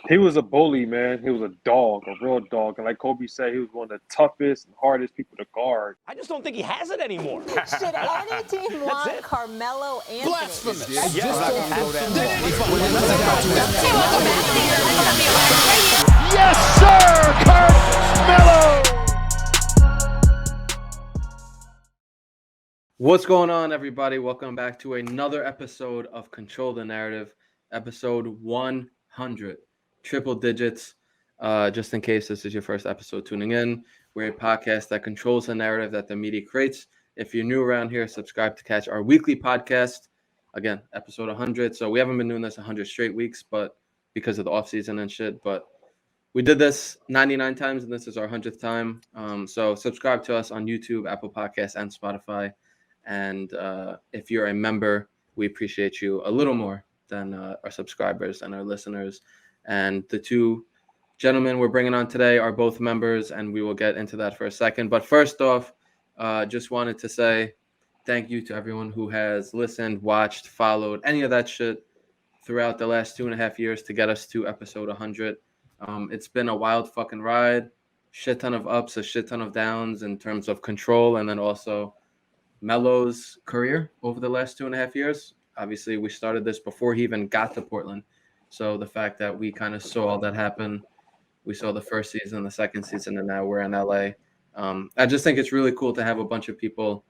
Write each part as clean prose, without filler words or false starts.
He was a bully, man. He was a dog, a real dog. And like Kobe said, he was one of the toughest and hardest people to guard. I just don't think he has it anymore. Should any team want Carmelo Anthony? Blasphemous. Yes, sir, Carmelo. What's going on, everybody? Welcome back to another episode of Control the Narrative, episode 100, triple digits. Just in case this is your first episode tuning in, we're a podcast that controls the narrative that the media creates. If you're new around here, subscribe to catch our weekly podcast. Again, episode 100. So we haven't been doing this 100 straight weeks, but because of the off season and shit. But we did this 99 times, and this is our 100th time. So subscribe to us on YouTube, Apple Podcasts, and Spotify. And if you're a member, we appreciate you a little more than our subscribers and our listeners. And the two gentlemen we're bringing on today are both members, and we will get into that for a second. But first off, just wanted to say thank you to everyone who has listened, watched, followed, any of that shit throughout the last 2.5 years to get us to episode 100. It's been a wild fucking ride, shit ton of ups, a shit ton of downs in terms of control, and then also Melo's career over the last 2.5 years. Obviously, we started this before he even got to Portland. So the fact that we kind of saw all that happen, we saw the first season, the second season, and now we're in LA. I just think it's really cool to have a bunch of people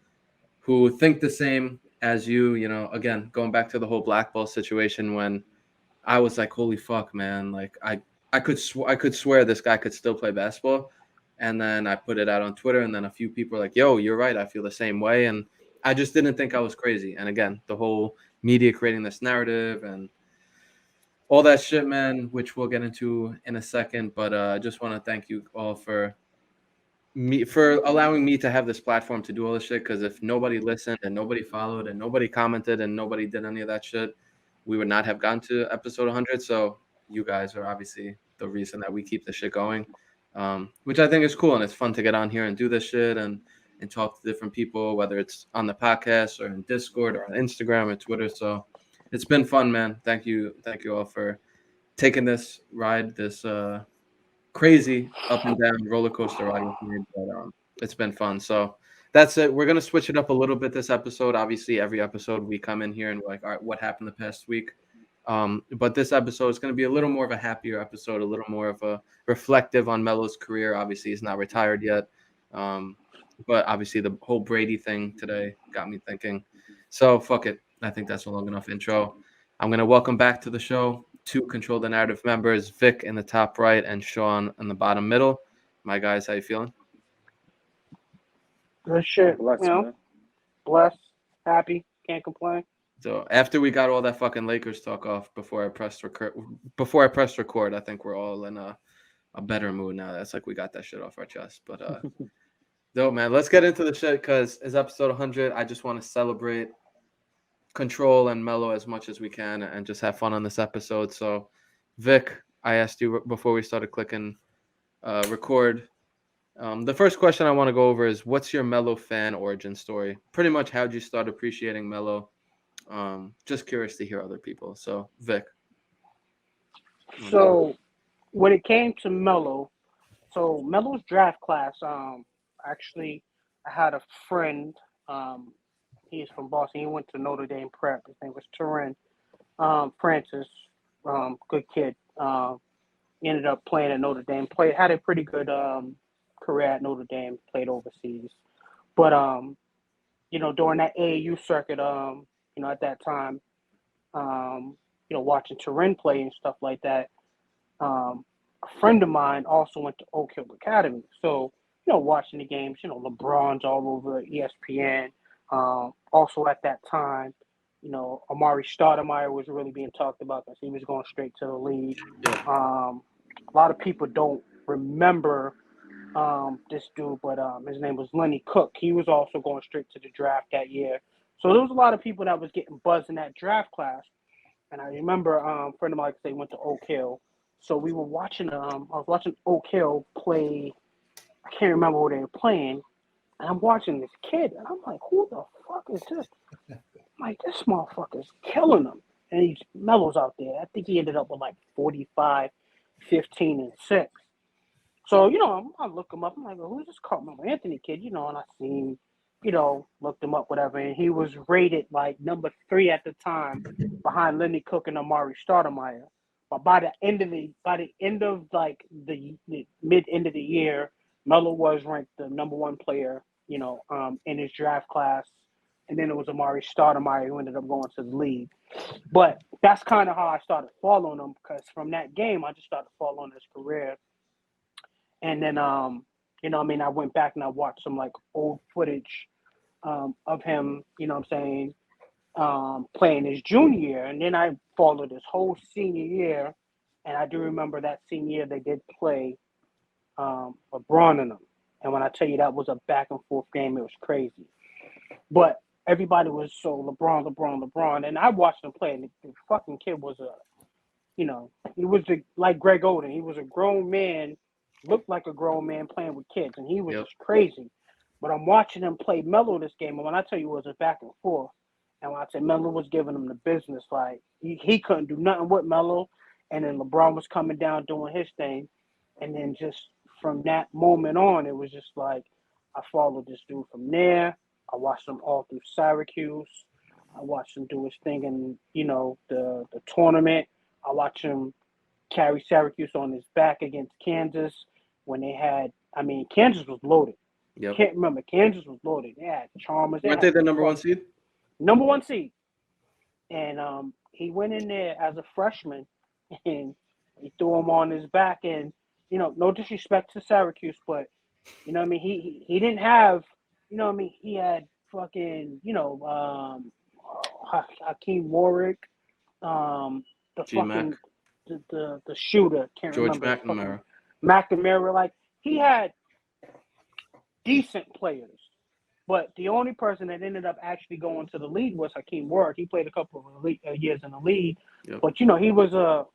who think the same as you. You know, again, going back to the whole black ball situation when I was like, holy fuck, man. Like, I could swear this guy could still play basketball. And then I put it out on Twitter, and then a few people were like, yo, you're right. I feel the same way. And I just didn't think I was crazy. And again, the whole media creating this narrative and all that shit, man, which we'll get into in a second. But I just want to thank you all for allowing me to have this platform to do all this shit. Because if nobody listened and nobody followed and nobody commented and nobody did any of that shit, we would not have gotten to episode 100. So you guys are obviously the reason that we keep this shit going. Which I think is cool, and it's fun to get on here and do this shit and talk to different people, whether it's on the podcast or in Discord or on Instagram or Twitter. So it's been fun, man. Thank you all for taking this ride, this crazy up and down roller coaster ride with me. But it's been fun. So that's it. We're gonna switch it up a little bit this episode. Obviously, every episode we come in here and we're like, all right, what happened the past week? But this episode is going to be a little more of a happier episode, a little more of a reflective on Melo's career. Obviously, he's not retired yet. But obviously, the whole Brady thing today got me thinking. So, fuck it. I think that's a long enough intro. I'm going to welcome back to the show two Control the Narrative members, Vic in the top right and Sean in the bottom middle. My guys, how you feeling? Good shit. Blessed, you know, man. blessed, happy, can't complain. So after we got all that fucking Lakers talk off before I pressed record, I think we're all in a better mood now. That's like we got that shit off our chest. But dope, man. Let's get into the shit because it's episode 100. I just want to celebrate Control and Melo as much as we can and just have fun on this episode. So, Vic, I asked you before we started clicking record. The first question I want to go over is, what's your Melo fan origin story? Pretty much, how'd you start appreciating Melo? Just curious to hear other people. So, Vic. So, when it came to Melo, so Melo's draft class, actually, I had a friend, he's from Boston. He went to Notre Dame Prep. His name was Turin Francis, good kid. He ended up playing at Notre Dame, had a pretty good career at Notre Dame, played overseas. But, during that AAU circuit, at that time, watching Turin play and stuff like that, a friend of mine also went to Oak Hill Academy. So, watching the games, LeBron's all over ESPN. Also at that time, Amari Stoudemire was really being talked about because he was going straight to the league. A lot of people don't remember this dude, but his name was Lenny Cook. He was also going straight to the draft that year. So there was a lot of people that was getting buzzed in that draft class. And I remember a friend of mine, they went to Oak Hill. So we were watching, I was watching Oak Hill play, I can't remember who they were playing. And I'm watching this kid, and I'm like, who the fuck is this? I'm like, this motherfucker's killing him. And Melo's out there. I think he ended up with like 45 15-6. So, I look him up. I'm like, well, who's this Carmelo Anthony kid? And I seen, looked him up, whatever. And he was rated like number 3 at the time behind Lenny Cook and Amari Stoudemire. But by the end of like the mid-end of the year, Melo was ranked the number 1 player, in his draft class. And then it was Amari Stoudemire who ended up going to the league. But that's kind of how I started following him, because from that game, I just started following his career. And then, I went back and I watched some like old footage of him, playing his junior year. And then I followed his whole senior year. And I do remember that senior year they did play LeBron in them. And when I tell you that was a back and forth game, it was crazy. But everybody was so LeBron. And I watched him play, and the fucking kid was he was like Greg Oden. He was a grown man, looked like a grown man playing with kids, and he was just crazy. But I'm watching him play Melo this game, and when I tell you it was a back and forth, and when I say Melo was giving him the business, like he couldn't do nothing with Melo, and then LeBron was coming down doing his thing, and then just from that moment on, it was just like I followed this dude from there. I watched him all through Syracuse. I watched him do his thing in, the tournament. I watched him carry Syracuse on his back against Kansas when they had, Kansas was loaded. Yep. Can't remember. Kansas was loaded. They had Chalmers. Weren't they the number 1 seed? Number 1 seed. And he went in there as a freshman, and he threw him on his back. And, no disrespect to Syracuse, but, he didn't have, he had fucking, Hakeem Warwick, the fucking, the shooter, can't George remember. McNamara. Like, he had decent players, but the only person that ended up actually going to the league was Hakeem Warwick. He played a couple of years in the league, but, he was a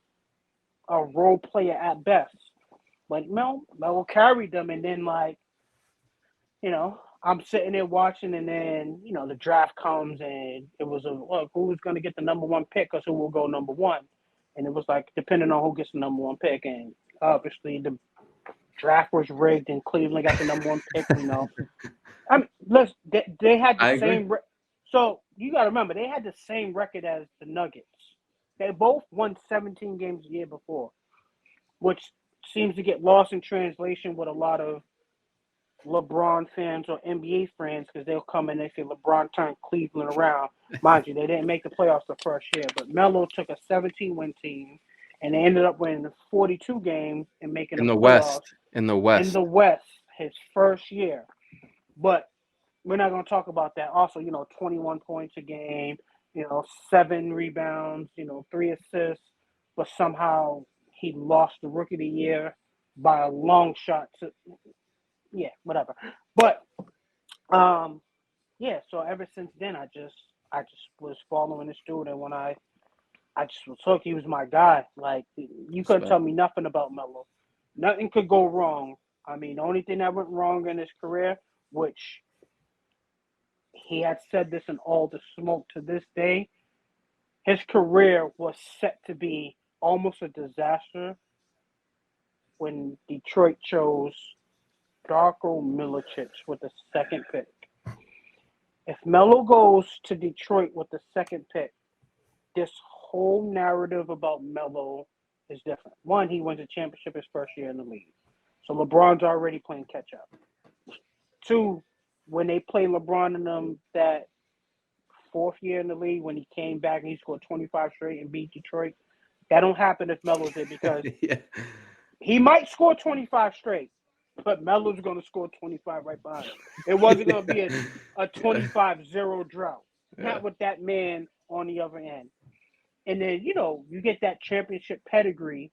role player at best. But Melo carried them, and then, like, I'm sitting there watching, and then, the draft comes, and it was who's going to get the number 1 pick, because who will go number 1? And it was like, depending on who gets the number 1 pick. And obviously the draft was rigged, and Cleveland got the number 1 pick, they had the same. So you got to remember, they had the same record as the Nuggets. They both won 17 games the year before, which seems to get lost in translation with a lot of LeBron fans or NBA fans, because they'll come in and say LeBron turned Cleveland around. Mind you, they didn't make the playoffs the first year, but Melo took a 17-win team, and they ended up winning 42 games and making In the the playoffs. In the West, his first year. But we're not going to talk about that. Also, 21 points a game, 7 rebounds, 3 assists, but somehow he lost the Rookie of the Year by a long shot to. Yeah, whatever. But so ever since then, I just was following this dude, and when I just was hooked. He was my guy. Like, you couldn't tell me nothing about Melo. Nothing could go wrong. The only thing that went wrong in his career, which he had said this in All the Smoke to this day, his career was set to be almost a disaster when Detroit chose Darko Milicic with the 2nd pick. If Melo goes to Detroit with the 2nd pick, this whole narrative about Melo is different. 1, he wins a championship his first year in the league. So LeBron's already playing catch up. 2, when they play LeBron in them that 4th year in the league, when he came back and he scored 25 straight and beat Detroit, that don't happen if Melo's there, because he might score 25 straight, but Melo's going to score 25 right behind him. It wasn't going to be a 25-0 drought. Not with that man on the other end. And then, you get that championship pedigree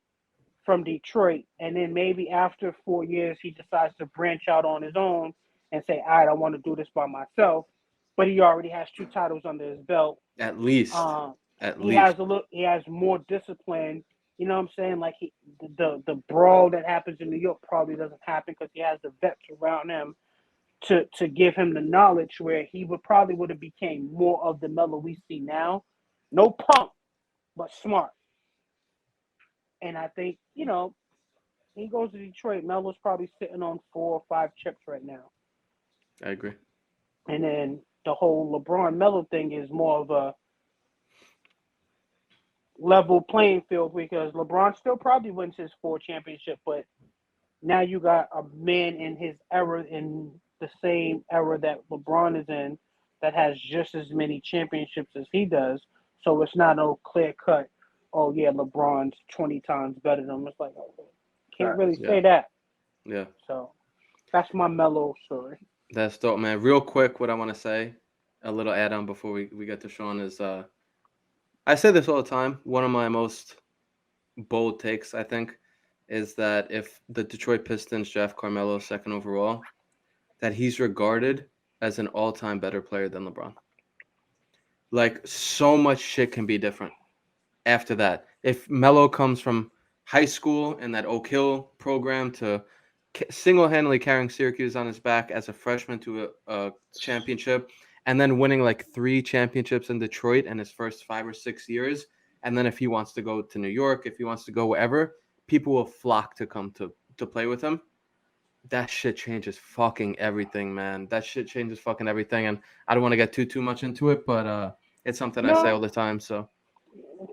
from Detroit, and then maybe after 4 years, he decides to branch out on his own and say, all right, I want to do this by myself. But he already has 2 titles under his belt. At least. He has more discipline. You know what I'm saying? Like, the brawl that happens in New York probably doesn't happen because he has the vets around him to give him the knowledge, where he would have became more of the Melo we see now. No punk, but smart. And I think, he goes to Detroit, Melo's probably sitting on 4 or 5 chips right now. I agree. And then the whole LeBron Melo thing is more of a level playing field because LeBron still probably wins his 4 championship, but now you got a man in his era, in the same era that LeBron is in, that has just as many championships as he does. So it's not no clear cut, oh yeah, LeBron's 20 times better than him. It's like, oh, can't really say that. Yeah. So that's my Melo story. That's dope, man. Real quick, what I want to say, a little add-on before we get to Sean is, I say this all the time. One of my most bold takes, I think, is that if the Detroit Pistons draft Carmelo second overall, that he's regarded as an all-time better player than LeBron. Like, so much shit can be different after that. If Melo comes from high school in that Oak Hill program to single-handedly carrying Syracuse on his back as a freshman to a championship, and then winning like 3 championships in Detroit in his first 5 or 6 years, and then if he wants to go to New York, if he wants to go wherever, people will flock to come to play with him. That shit changes fucking everything, man. That shit changes fucking everything, and I don't want to get too much into it, but it's something I say all the time. So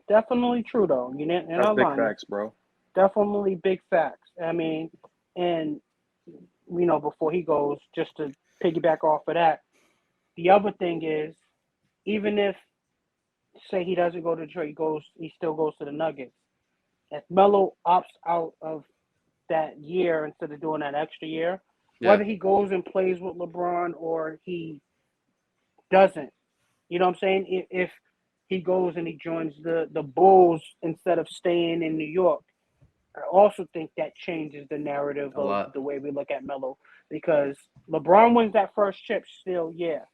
definitely true though. You know, That's big facts, bro. Definitely big facts. I mean, and you know, before he goes, just to piggyback off of that, the other thing is, even if say he doesn't go to Detroit, he still goes to the Nuggets. If Melo opts out of that year instead of doing that extra year, whether he goes and plays with LeBron or he doesn't, you know what I'm saying? If he goes and he joins the Bulls instead of staying in New York, I also think that changes the narrative of the way we look at Melo, because LeBron wins that first chip still, yeah,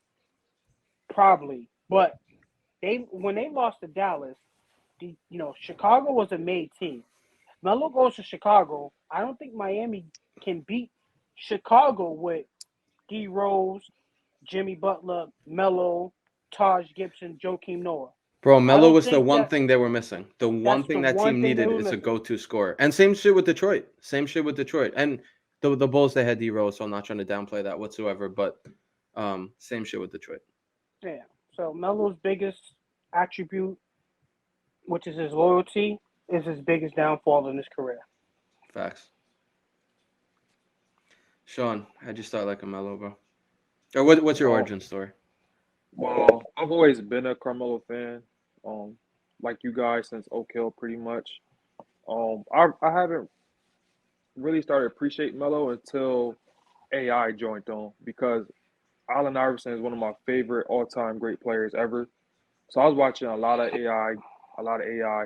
probably. But when they lost to Dallas, Chicago was a made team. If Melo goes to Chicago, I don't think Miami can beat Chicago with D. Rose, Jimmy Butler, Melo, Taj Gibson, Joakim Noah. Bro, Melo was the one thing they were missing. The one thing that team needed is a go-to scorer. And same shit with Detroit. And the Bulls, they had D. Rose, so I'm not trying to downplay that whatsoever. But same shit with Detroit. Yeah. So Melo's biggest attribute, which is his loyalty, is his biggest downfall in his career. Facts. Sean, how'd you start like a Melo, bro? Or what's your origin story? Well, I've always been a Carmelo fan, like you guys since Oak Hill, pretty much. I haven't really started to appreciate Melo until AI joined on, because Allen Iverson is one of my favorite all-time great players ever. So I was watching a lot of AI.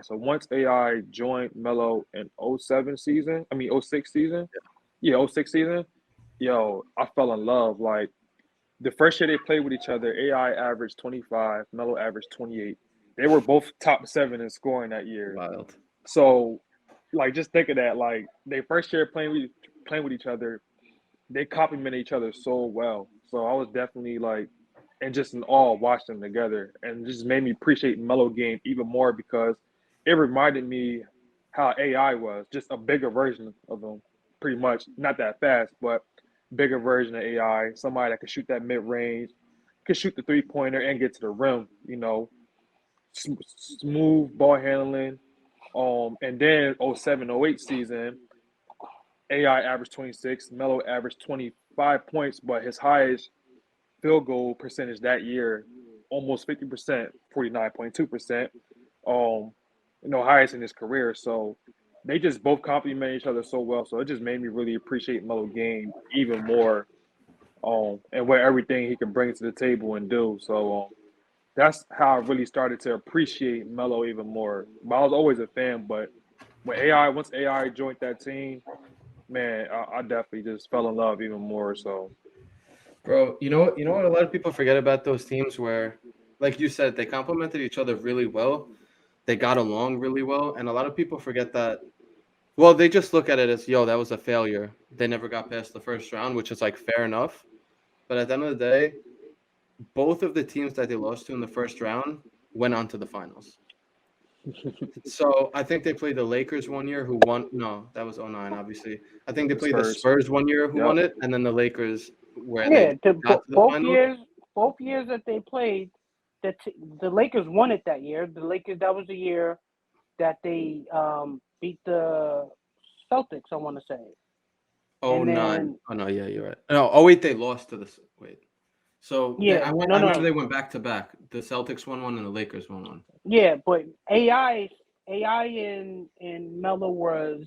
So once AI joined Melo in 06 season, yeah, 06 season, yo, I fell in love. Like, the first year they played with each other, AI averaged 25, Melo averaged 28. They were both top 7 in scoring that year. Wild. So, like, just think of that. Like, they first year playing with each other, they complemented each other so well. So I was definitely like, and just in awe watching them together, and just made me appreciate Melo game even more, because it reminded me how AI was, just a bigger version of him, pretty much. Not that fast, but bigger version of AI. Somebody that could shoot that mid range, could shoot the 3-pointer and get to the rim. You know, smooth ball handling. And then 07-08 season, AI averaged 26, Melo averaged 25 points, but his highest field goal percentage that year, almost 50%, 49.2%, highest in his career. So they just both complement each other so well. So it just made me really appreciate Melo game even more, and what everything he can bring to the table and do. So that's how I really started to appreciate Melo even more. But I was always a fan, but once AI joined that team, man, I definitely just fell in love even more. So, bro, you know what? A lot of people forget about those teams where, like you said, they complemented each other really well. They got along really well, and a lot of people forget that. Well, they just look at it as, yo, that was a failure. They never got past the first round, which is like fair enough. But at the end of the day, both of the teams that they lost to in the first round went on to the finals. So I think they played the Lakers one year, who won. No, that was 09, obviously. I think they The played the Spurs. Spurs one year, who Yep. won it, and then the Lakers, where Yeah, they got to the both finals. years that they played, the Lakers won it that year. The Lakers, that was the year that they beat the Celtics, I want to say. Oh, And 09. then Oh no, yeah, you're right. No, oh wait, they lost to the wait. So yeah, I no, remember no, they went back to back. The Celtics won one and the Lakers won one. yeah, but AI and Melo was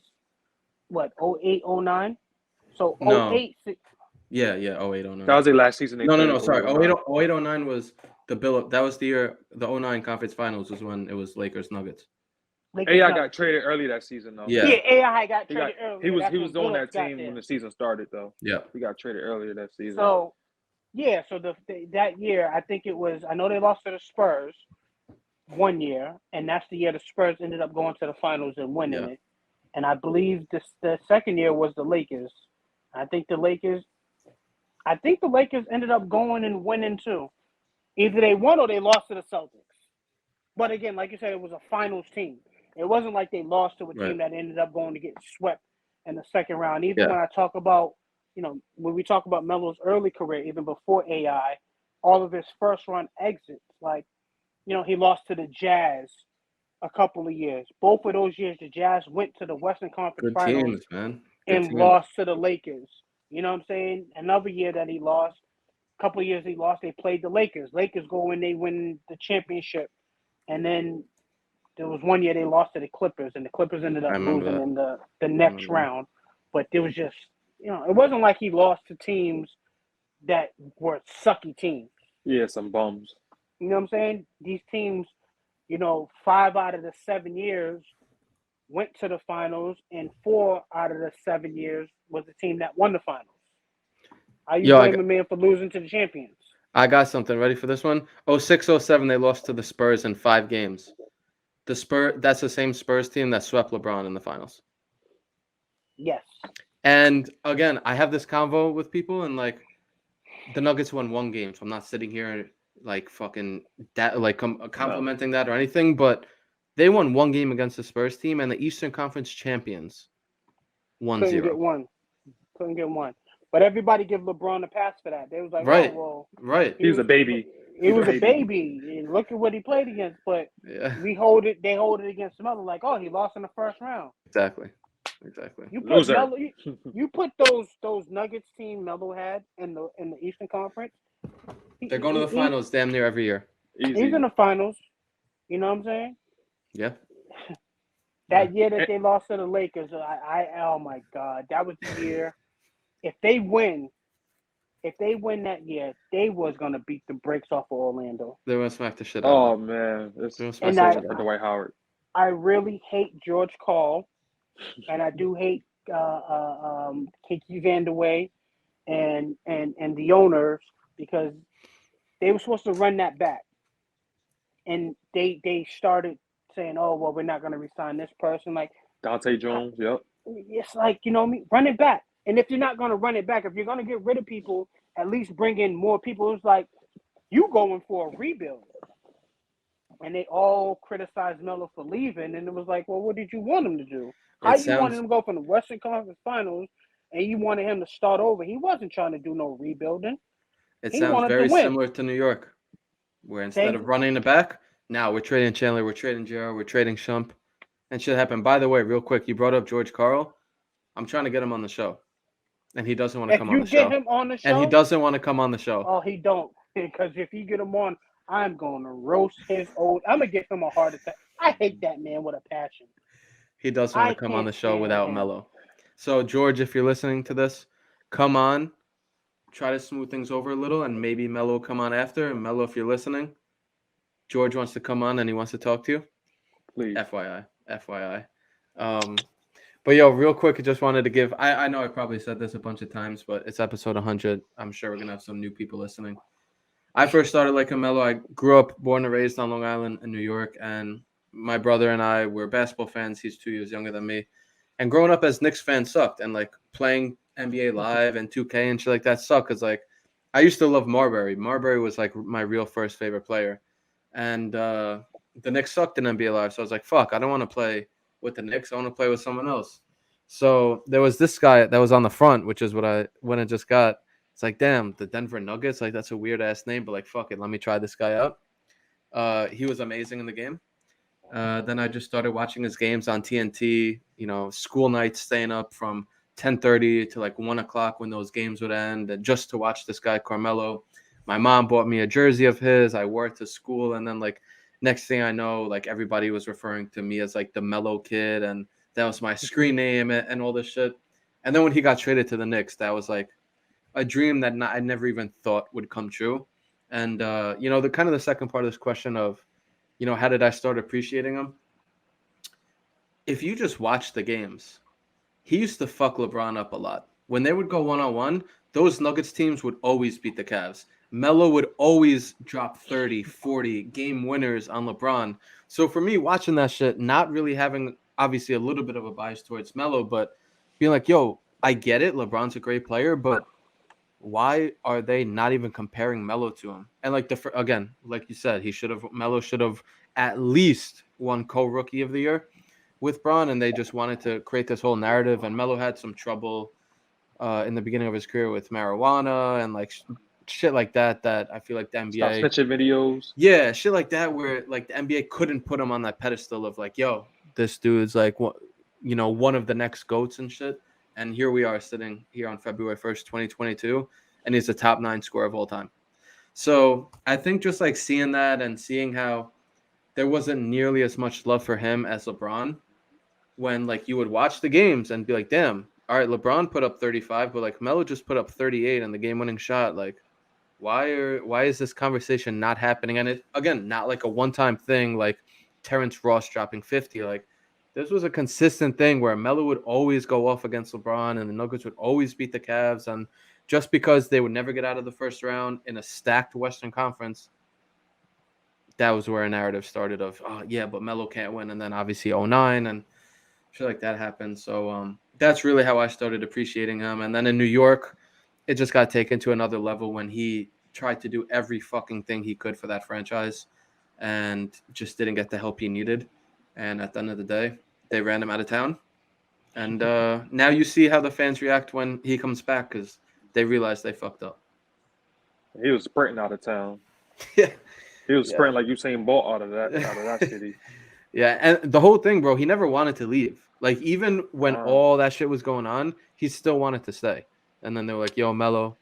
what 08, 09? So No. 08, Yeah, 08, 09. That was the last season they played. No, sorry. 08, 08, 09 was the Bill. That was the year. The 09 conference finals was when it was Lakers Nuggets. AI got traded early that season though. Yeah. Yeah, AI got He traded got earlier. he was That's he was when on that Billups got team there. when the season started though. Yeah. He got traded earlier that season. So yeah, so that year I think it was. I know they lost to the Spurs one year, and that's the year the Spurs ended up going to the finals and winning it. And I believe the second year was the Lakers. I think the Lakers ended up going and winning too. Either they won or they lost to the Celtics. But again, like you said, it was a finals team. It wasn't like they lost to a team that ended up going to get swept in the second round. Even when I talk about, when we talk about Melo's early career, even before AI, all of his first round exits, like, he lost to the Jazz a couple of years. Both of those years, the Jazz went to the Western Conference Good Finals teams, man. and lost to the Lakers. You know what I'm saying? Another year that he lost, a couple of years he lost, they played the Lakers. Lakers go and they win the championship. And then there was one year they lost to the Clippers, and the Clippers ended up losing in the next round. But there was just, it wasn't like he lost to teams that were sucky teams. Yeah, some bums. You know what I'm saying? These teams, 5 out of the 7 years went to the finals, and 4 out of the 7 years was the team that won the finals. Are you blaming a man for losing to the champions? I got something ready for this one. 06, 07, they lost to the Spurs in 5 games. That's the same Spurs team that swept LeBron in the finals. Yes. And again, I have this convo with people, and like the Nuggets won 1 game, so I'm not sitting here like fucking that, like complimenting that or anything, but they won 1 game against the Spurs team, and the Eastern Conference champions 1-0. Couldn't get one. But everybody give LeBron a pass for that. They was like, right. oh, well. Right. He was a baby. He was a baby. And look at what he played against. But they hold it against Melo like, oh, he lost in the first round. Exactly. You put Melo, you put those Nuggets team Melo had in the Eastern Conference. They're going to the finals damn near every year. He's in the finals. You know what I'm saying? Yeah. That year that they lost to the Lakers, oh my God, that was the year. If they win that year, they was gonna beat the brakes off of Orlando. They were gonna smack the shit out. Oh man, it's Dwight Howard. I really hate George Karl, and I do hate Kiki Vandeweghe and the owners, because they were supposed to run that back, and they started saying, oh well, we're not gonna resign this person, like Dante Jones. Yep. It's like, run it back. And if you're not going to run it back, if you're going to get rid of people, at least bring in more people. It's like, you going for a rebuild. And they all criticized Melo for leaving. And it was like, well, what did you want him to do? You wanted him to go from the Western Conference Finals and you wanted him to start over? He wasn't trying to do no rebuilding. It sounds very similar to New York, where instead of running it back, now we're trading Chandler, we're trading JR, we're trading Shump. And shit happened. By the way, real quick, you brought up George Karl. I'm trying to get him on the show. And he doesn't want to come on the show. If you get him on the show? And he doesn't want to come on the show. Oh, he don't. Because if you get him on, I'm going to roast his old. I'm going to give him a heart attack. I hate that man with a passion. He doesn't want to come on the show without Melo. So, George, if you're listening to this, come on. Try to smooth things over a little, and maybe Melo will come on after. And Melo, if you're listening, George wants to come on and he wants to talk to you. Please. FYI. But yo, real quick, I just wanted to give. I know I probably said this a bunch of times, but it's episode 100. I'm sure we're gonna have some new people listening. I first started like Melo. I grew up, born and raised on Long Island in New York, and my brother and I were basketball fans. He's 2 years younger than me, and growing up as Knicks fans sucked, and like playing NBA Live and 2K and shit like that sucked. Cause like I used to love Marbury. Marbury was like my real first favorite player, and the Knicks sucked in NBA Live. So I was like, fuck, I don't want to play with the Knicks. I want to play with someone else. So there was this guy that was on the front, which is what I when I just got. It's like, damn, the Denver Nuggets. Like, that's a weird ass name, but like, fuck it, let me try this guy out. He was amazing in the game. Then I just started watching his games on TNT. You know, school nights, staying up from 10:30 to like 1 o'clock when those games would end, and just to watch this guy Carmelo. My mom bought me a jersey of his. I wore it to school, and then like next thing I know, like everybody was referring to me as like the Melo kid, and that was my screen name and all this shit. And then when he got traded to the Knicks, that was like a dream that I never even thought would come true. And you know, the kind of the second part of this question of, you know, how did I start appreciating him? If you just watch the games, he used to fuck LeBron up a lot. When they would go one-on-one, those Nuggets teams would always beat the Cavs. Melo would always drop 30, 40 game winners on LeBron. So for me, watching that shit, not really having obviously a little bit of a bias towards Melo, but being like, yo, I get it. LeBron's a great player, but why are they not even comparing Melo to him? And like again, like you said, Melo should have at least won co-rookie of the year with Bron, and they just wanted to create this whole narrative. And Melo had some trouble in the beginning of his career with marijuana and like shit like that. That I feel like the NBA Stop snitching videos. yeah, shit like that, where like the NBA couldn't put him on that pedestal of like, yo, this dude's like, you know, one of the next GOATs and shit. And here we are sitting here on February 1st, 2022, and he's the top 9 scorer of all time. So I think just like seeing that and seeing how there wasn't nearly as much love for him as LeBron, when like you would watch the games and be like, damn, all right, LeBron put up 35, but like Melo just put up 38 on the game-winning shot. Like, why is this conversation not happening? And it, again, not like a one-time thing like Terrence Ross dropping 50. Like, this was a consistent thing where Melo would always go off against LeBron and the Nuggets would always beat the Cavs. And just because they would never get out of the first round in a stacked Western Conference, that was where a narrative started of, oh, yeah, but Melo can't win. And then obviously 09 and shit like that happened. So that's really how I started appreciating him. And then in New York, it just got taken to another level when he tried to do every fucking thing he could for that franchise and just didn't get the help he needed. And at the end of the day, they ran him out of town. And now you see how the fans react when he comes back because they realize they fucked up. He was sprinting out of town. Yeah. He was sprinting like Usain Bolt out of that city. Yeah, and the whole thing, bro, he never wanted to leave. Like, even when all that shit was going on, he still wanted to stay. And then they were like, yo, Melo,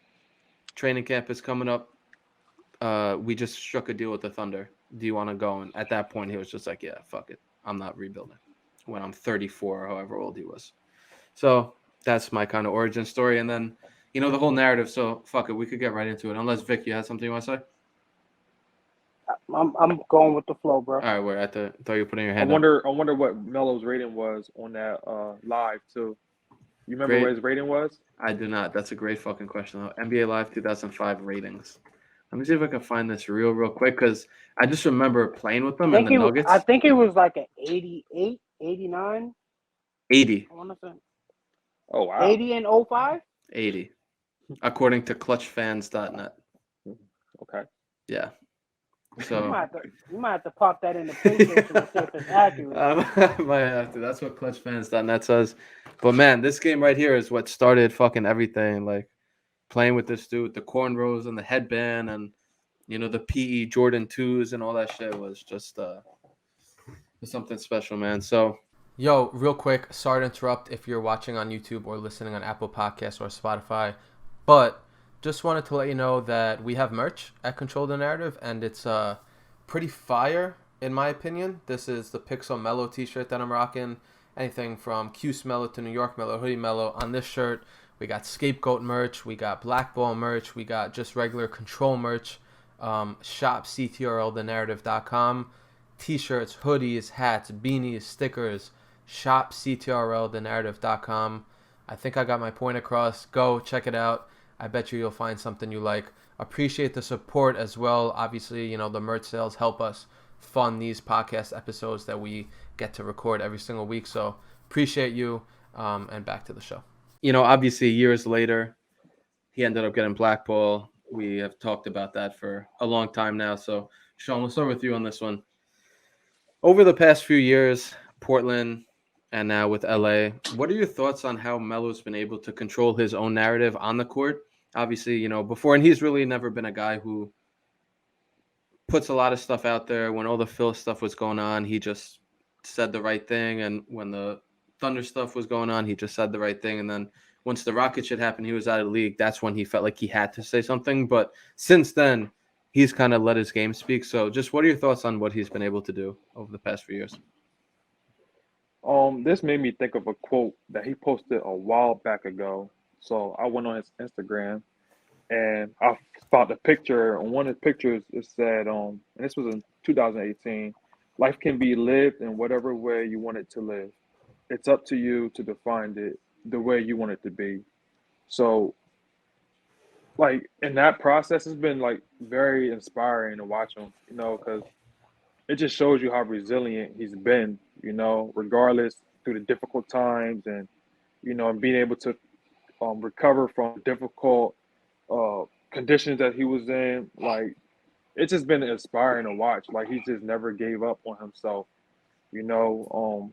training camp is coming up. We just struck a deal with the Thunder. Do you want to go? And at that point, he was just like, yeah, fuck it. I'm not rebuilding when I'm 34 or however old he was. So that's my kind of origin story. And then, you know, the whole narrative. So fuck it. We could get right into it. Unless, Vic, you had something you want to say? I'm going with the flow, bro. All right, we're at the. Thought you were putting your hand. I wonder what Melo's rating was on that live too. You remember what his rating was? I do not. That's a great fucking question. NBA Live 2005 ratings. Let me see if I can find this real quick because I just remember playing with them and the Nuggets. I think it was like an 88, 89. 80. I want to say. Oh wow. 80 and 05. 80, according to ClutchFans.net. Okay. Yeah. So you might have to pop that in the PlayStation to see if it's accurate. I might have to. That's what ClutchFans.net says. But man, this game right here is what started fucking everything. Like playing with this dude, the cornrows and the headband, and you know the PE Jordan 2s and all that shit was just something special, man. So, yo, real quick, sorry to interrupt if you're watching on YouTube or listening on Apple Podcasts or Spotify, but just wanted to let you know that we have merch at Control the Narrative, and it's pretty fire, in my opinion. This is the Pixel Melo t-shirt that I'm rocking. Anything from Cuse Melo to New York Melo, Hoodie Melo. On this shirt, we got Scapegoat merch, we got Blackball merch, we got just regular Control merch. Shop CTRL the Narrative.com. T-shirts, hoodies, hats, beanies, stickers. Shop CTRL the Narrative.com. I think I got my point across. Go check it out. I bet you'll find something you like. Appreciate the support as well. Obviously, you know, the merch sales help us fund these podcast episodes that we get to record every single week. So appreciate you. And back to the show. You know, obviously years later, he ended up getting blackballed. We have talked about that for a long time now. So Sean, we'll start with you on this one. Over the past few years, Portland and now with LA, what are your thoughts on how Melo's been able to control his own narrative on the court? Obviously, before, and he's really never been a guy who puts a lot of stuff out there. When all the Phil stuff was going on, he just said the right thing. And when the Thunder stuff was going on, he just said the right thing. And then once the Rocket shit happened, he was out of the league. That's when he felt like he had to say something. But since then, he's kind of let his game speak. So just what are your thoughts on what he's been able to do over the past few years? This made me think of a quote that he posted a while back ago. So I went on his Instagram and I found a picture. On one of the pictures, it said, and this was in 2018, life can be lived in whatever way you want it to live. It's up to you to define it the way you want it to be. So, like, in that process, it's been like very inspiring to watch him, because it just shows you how resilient he's been, regardless through the difficult times and being able to recover from difficult conditions that he was in. Like, it's just been inspiring to watch. Like, he just never gave up on himself. You know,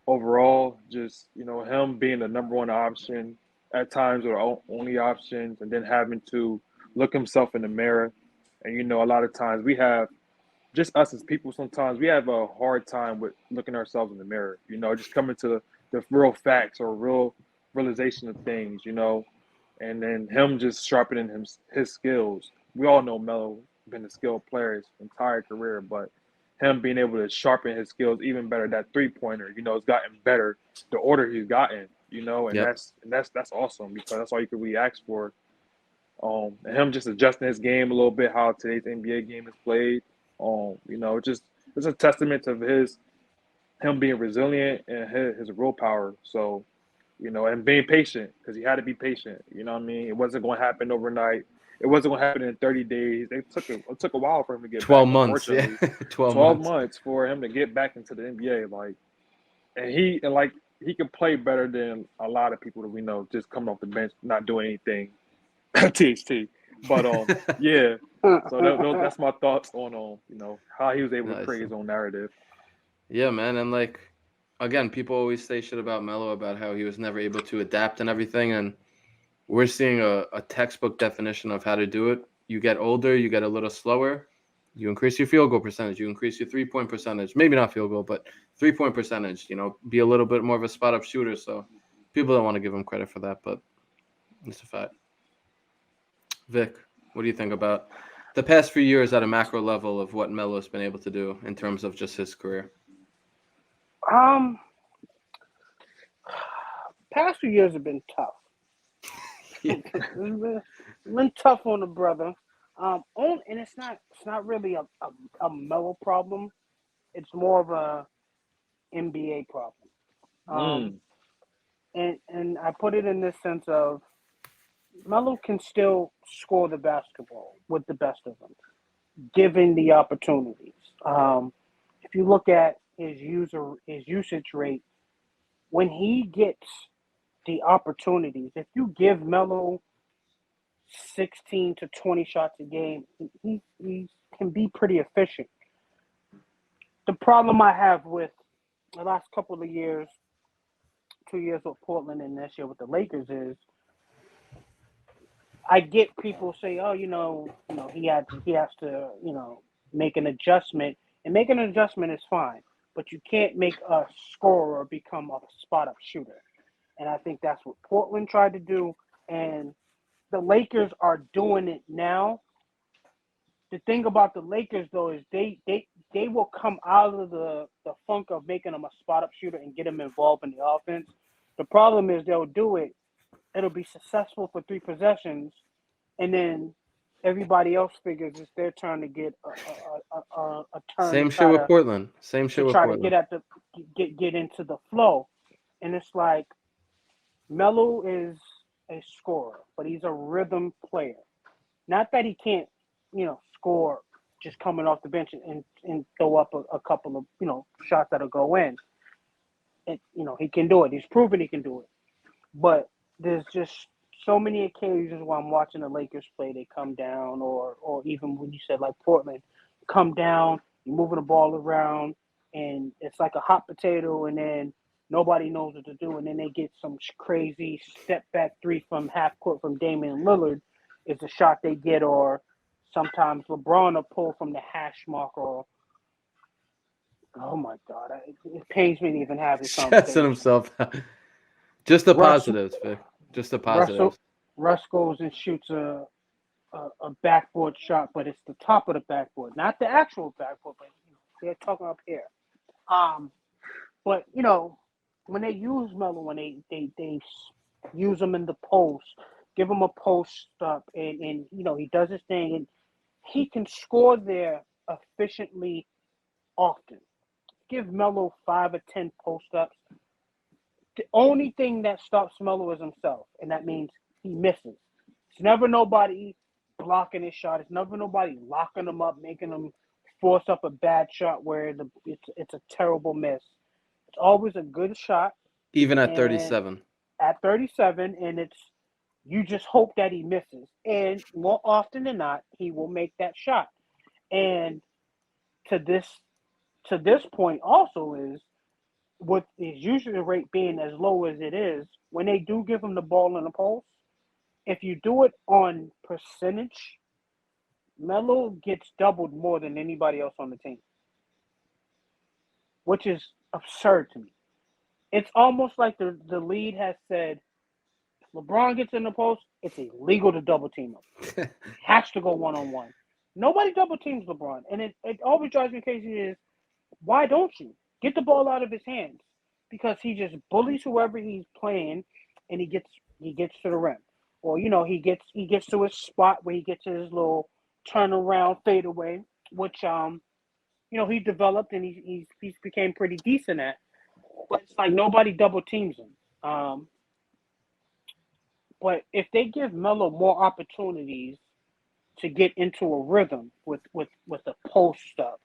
Overall, just him being the number one option at times or only options, and then having to look himself in the mirror. And a lot of times we have just us as people. Sometimes we have a hard time with looking ourselves in the mirror. Just coming to the real facts or real realization of things. And then him just sharpening his skills. We all know Melo been a skilled player his entire career, but him being able to sharpen his skills even better, that 3-pointer, has gotten better the order he's gotten, and Yep. that's awesome because that's all you could really ask for. And him just adjusting his game a little bit, how today's NBA game is played. It's a testament to him being resilient and his willpower. So, and being patient because he had to be patient. You know what I mean? It wasn't going to happen overnight. It wasn't going to happen in 30 days. It took a while for him to get 12 back. months. Yeah. Unfortunately, 12 12 months. months for him to get back into the NBA. He can play better than a lot of people that we know just coming off the bench, not doing anything. THT. But yeah. So that's my thoughts on how he was able to Nice. create his own narrative. Yeah, man. And again, people always say shit about Melo about how he was never able to adapt and everything. And we're seeing a textbook definition of how to do it. You get older, you get a little slower, you increase your field goal percentage, you increase your 3-point percentage, maybe not field goal, but 3-point percentage, be a little bit more of a spot up shooter. So people don't want to give him credit for that, but it's a fact. Vic, what do you think about the past few years at a macro level of what Melo's been able to do in terms of just his career? Past few years have been tough. Yeah. It's been tough on the brother. And it's not really a Melo problem. It's more of a NBA problem. And I put it in this sense of Melo can still score the basketball with the best of them, given the opportunities. If you look at his usage rate, when he gets the opportunities, if you give Melo 16 to 20 shots a game, he can be pretty efficient. The problem I have with the last couple of years, 2 years with Portland and this year with the Lakers is I get people say, oh, he has to, make an adjustment. And making an adjustment is fine, but you can't make a scorer become a spot-up shooter. And I think that's what Portland tried to do. And the Lakers are doing it now. The thing about the Lakers, though, is they will come out of the funk of making them a spot-up shooter and get them involved in the offense. The problem is they'll do it. It'll be successful for 3 possessions, and then everybody else figures it's their turn to get a turn. Same shit with Portland. Same shit with Portland. To try to get into the flow, and it's like Melo is a scorer, but he's a rhythm player. Not that he can't, score just coming off the bench and throw up a couple of shots that'll go in. And he can do it. He's proven he can do it. But there's just so many occasions where I'm watching the Lakers play, they come down, or even when you said like Portland, come down, you're moving the ball around, and it's like a hot potato, and then nobody knows what to do, and then they get some crazy step back three from half court from Damian Lillard is the shot they get, or sometimes LeBron will pull from the hash mark, or oh my God, it pains me to even have this Stressing conversation. himself. Just the positives, Vic. Just the positives. Russ goes and shoots a backboard shot, but it's the top of the backboard, not the actual backboard, but they're talking up here. But when they use Melo, when they use him in the post, give him a post up, and he does his thing, and he can score there efficiently often. Give Melo 5 or 10 post ups. The only thing that stops Melo is himself, and that means he misses. It's never nobody blocking his shot. It's never nobody locking him up, making him force up a bad shot where it's a terrible miss. It's always a good shot. Even at 37. At 37, and you just hope that he misses. And more often than not, he will make that shot. And to this point also is, with his usage rate being as low as it is, when they do give him the ball in the post, if you do it on percentage, Melo gets doubled more than anybody else on the team, which is absurd to me. It's almost like the lead has said, if LeBron gets in the post, it's illegal to double team him. Has to go one-on-one. Nobody double teams LeBron. And it always drives me crazy is, why don't you? Get the ball out of his hands. Because he just bullies whoever he's playing, and he gets to the rim. Or, he gets to his spot where he gets his little turnaround fadeaway, which he developed and he's became pretty decent at. But it's like nobody double teams him. But if they give Melo more opportunities to get into a rhythm with a post up,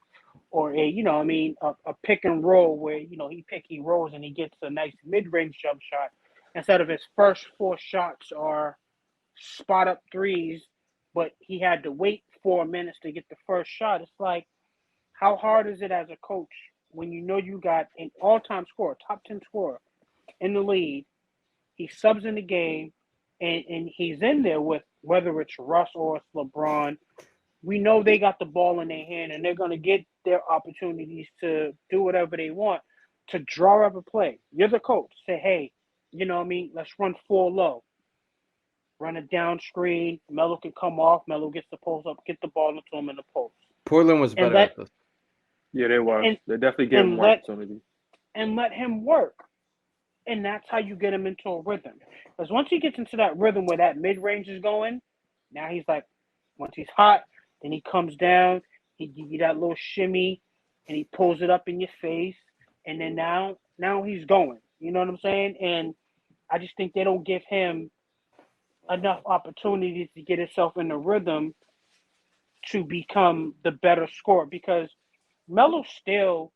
or a pick and roll where he rolls and he gets a nice mid-range jump shot instead of his first 4 shots are spot up threes, but he had to wait 4 minutes to get the first shot. It's like, how hard is it as a coach when you got an all-time scorer, top 10 scorer in the league? He subs in the game, and he's in there with, whether it's Russ or it's LeBron. We know they got the ball in their hand, and they're going to get their opportunities to do whatever they want to draw up a play. You're the coach. Say, hey, let's run 4 low. Run a down screen. Melo can come off. Melo gets the post up, get the ball into him in the post. Portland was better at this. Yeah, they were. They definitely gave him more opportunity. And let him work. And that's how you get him into a rhythm. Because once he gets into that rhythm where that mid-range is going, now he's like, once he's hot, then he comes down, he give you that little shimmy, and he pulls it up in your face, and then now he's going. You know what I'm saying? And I just think they don't give him enough opportunities to get himself in the rhythm to become the better scorer, because Melo's still,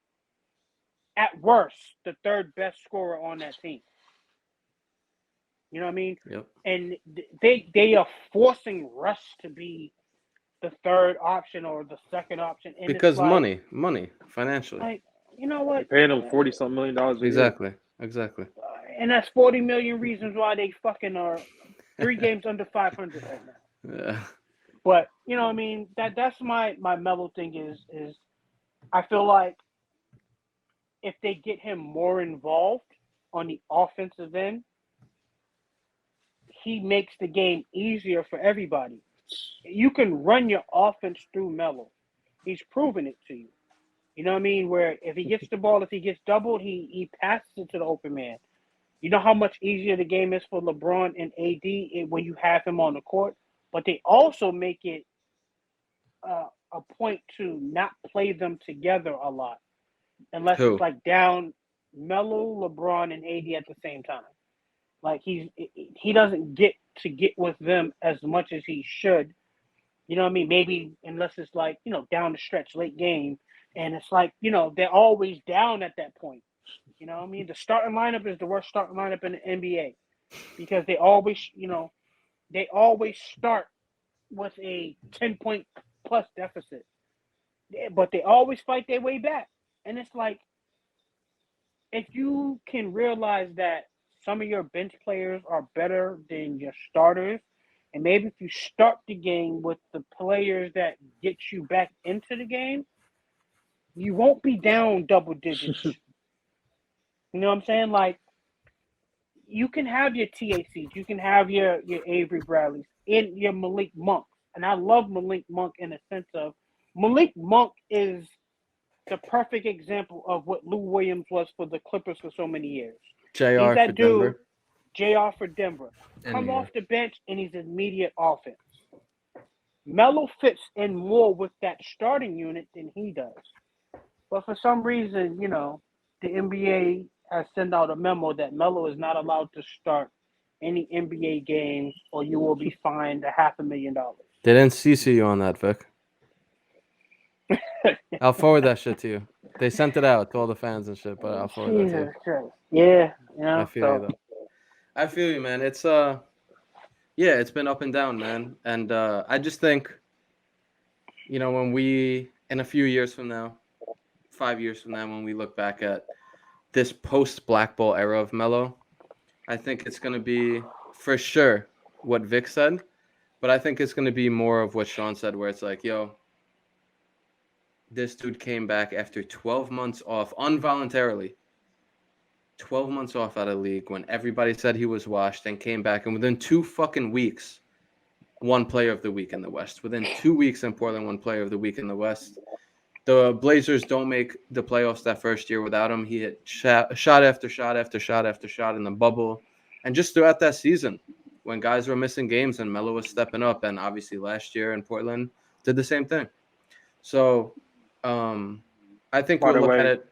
at worst, the 3rd best scorer on that team. You know what I mean? Yep. And they are forcing Russ to be the 3rd option or the 2nd option. And because it's like, money, financially. Like, you know what? They're paying him $40-something million a year. Exactly. And that's 40 million reasons why they fucking are 3 games under 500 right now. Yeah. But you know what I mean? That's my Melo thing is I feel like if they get him more involved on the offensive end, he makes the game easier for everybody. You can run your offense through Melo. He's proven it to you. You know what I mean? Where if he gets the ball, if he gets doubled, he passes it to the open man. You know how much easier the game is for LeBron and AD when you have him on the court? But they also make it a point to not play them together a lot. Unless it's like down Melo, LeBron, and AD at the same time. Like he doesn't get with them as much as he should. You know what I mean? Maybe unless it's like, down the stretch, late game. And it's like, they're always down at that point. You know what I mean? The starting lineup is the worst starting lineup in the NBA because they always start with a 10-point plus deficit. But they always fight their way back. And it's like, if you can realize that some of your bench players are better than your starters, and maybe if you start the game with the players that get you back into the game, you won't be down double digits. You know what I'm saying? Like, you can have your TACs, you can have your Avery Bradleys, and your Malik Monk. And I love Malik Monk in the sense of Malik Monk is the perfect example of what Lou Williams was for the Clippers for so many years. JR He's for that dude, Denver. JR for Denver. And Come New off York. the bench and he's immediate offense. Melo fits in more with that starting unit than he does. But for some reason, you know, the NBA has sent out a memo that Melo is not allowed to start any NBA games or you will be fined $500,000. They didn't CC you on that, Vic. I'll forward that shit to you. They sent it out to all the fans and shit, but I'll forward that to you. Jesus Christ. Yeah, you know, I feel you though. I feel you, man. It's yeah, it's been up and down, man. And I just think, you know, when we in a few years from now, 5 years from now, when we look back at this post Black Ball era of Melo, I think it's gonna be for sure what Vic said, but I think it's gonna be more of what Sean said, where it's like, yo, this dude came back after 12 months off involuntarily. 12 months off out of the league when everybody said he was washed, and came back, and within 2 fucking weeks won Player of the Week in the West. Within 2 weeks in Portland won Player of the Week in the West. The Blazers don't make the playoffs that first year without him. He hit shot after shot after shot after shot in the bubble. And just throughout that season, when guys were missing games and Melo was stepping up, and obviously last year in Portland did the same thing. So I think By we'll the look way- at it.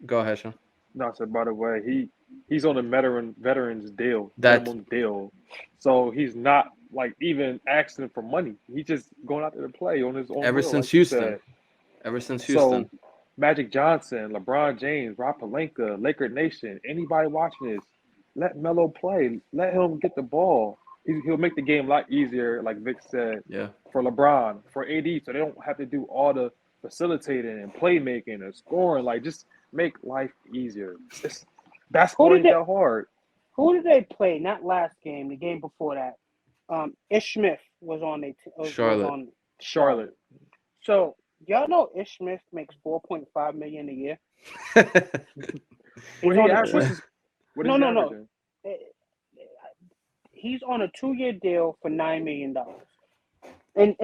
Go ahead, Sean. No, I said, by the way, he's on a veterans deal, That- minimum deal. So he's not like even asking for money. He's just going out there to play on his own. Ever will, since like you Houston. said. Ever since Houston. So Magic Johnson, LeBron James, Rob Pelinka, Laker Nation, anybody watching this, let Melo play. Let him get the ball. He'll make the game a lot easier, like Vic said, Yeah. for LeBron, for AD, so they don't have to do all the facilitating and playmaking and scoring. Like, just make life easier. That's Who all did they- that hard. Who did they play? Not last game, the game before that. Ish Smith was on Charlotte. Charlotte. So y'all know Ish Smith makes $4.5 million a year. What He's he on a averages? What is he No. averaging? He's on a 2-year deal for $9 million. And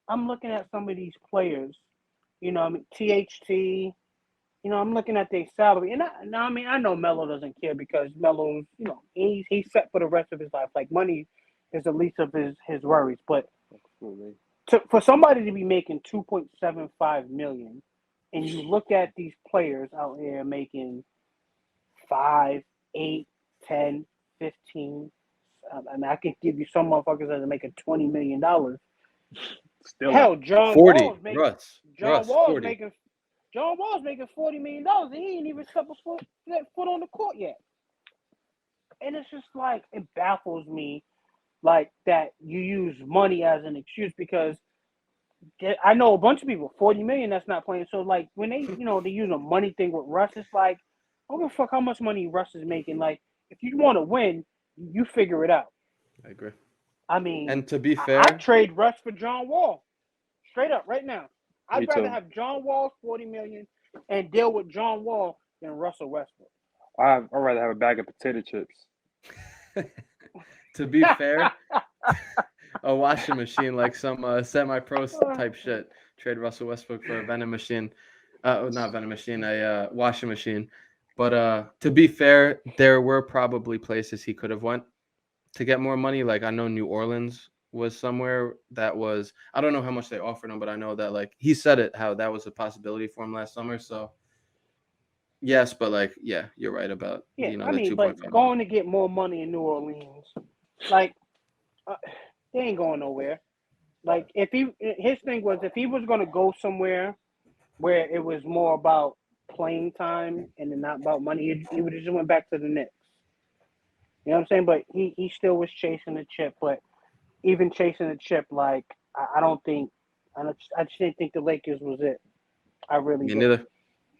I'm looking at some of these players, you know, I mean, THT, you know, I'm looking at their salary. And I know Melo doesn't care because Melo's, you know, he's set for the rest of his life. Like, money is the least of his worries. But Absolutely. for somebody to be making $2.75 million, and you look at these players out here making 5, 8, 10, 15. I mean, I can give you some motherfuckers that are making $20 million. Still, Hell, John 40. Wall's making Russ, John Wall's 40. making $40 million, and he ain't even set that foot on the court yet. And it's just like, it baffles me, like, that you use money as an excuse, because I know a bunch of people, $40 million that's not playing. So, like, when they, you know, they use a money thing with Russ, it's like, I don't give a fuck how much money Russ is making. Like, if you want to win, you figure it out. I agree. I mean, And to be fair, I trade Russ for John Wall, straight up, right now. I'd Me rather too. have John Wall $40 million and deal with John Wall than Russell Westbrook. I'd rather have a bag of potato chips. to be fair, a washing machine, like some semi-pro type shit. Trade Russell Westbrook for a vending machine. Not vending machine, a washing machine. But to be fair, there were probably places he could have went to get more money. Like, I know New Orleans was somewhere that was, I don't know how much they offered him, but I know that, like, he said it, how that was a possibility for him last summer. So yes, but, like, yeah, you're right about, Yeah, you know, I the mean, 2.5 but million. going to get more money in New Orleans, like, they ain't going nowhere. Like, his thing was, if he was going to go somewhere where it was more about playing time and not about money, he would have just went back to the Knicks. You know what I'm saying? But he still was chasing the chip. But even chasing the chip, like, I just didn't think the Lakers was it. I really Me did. neither.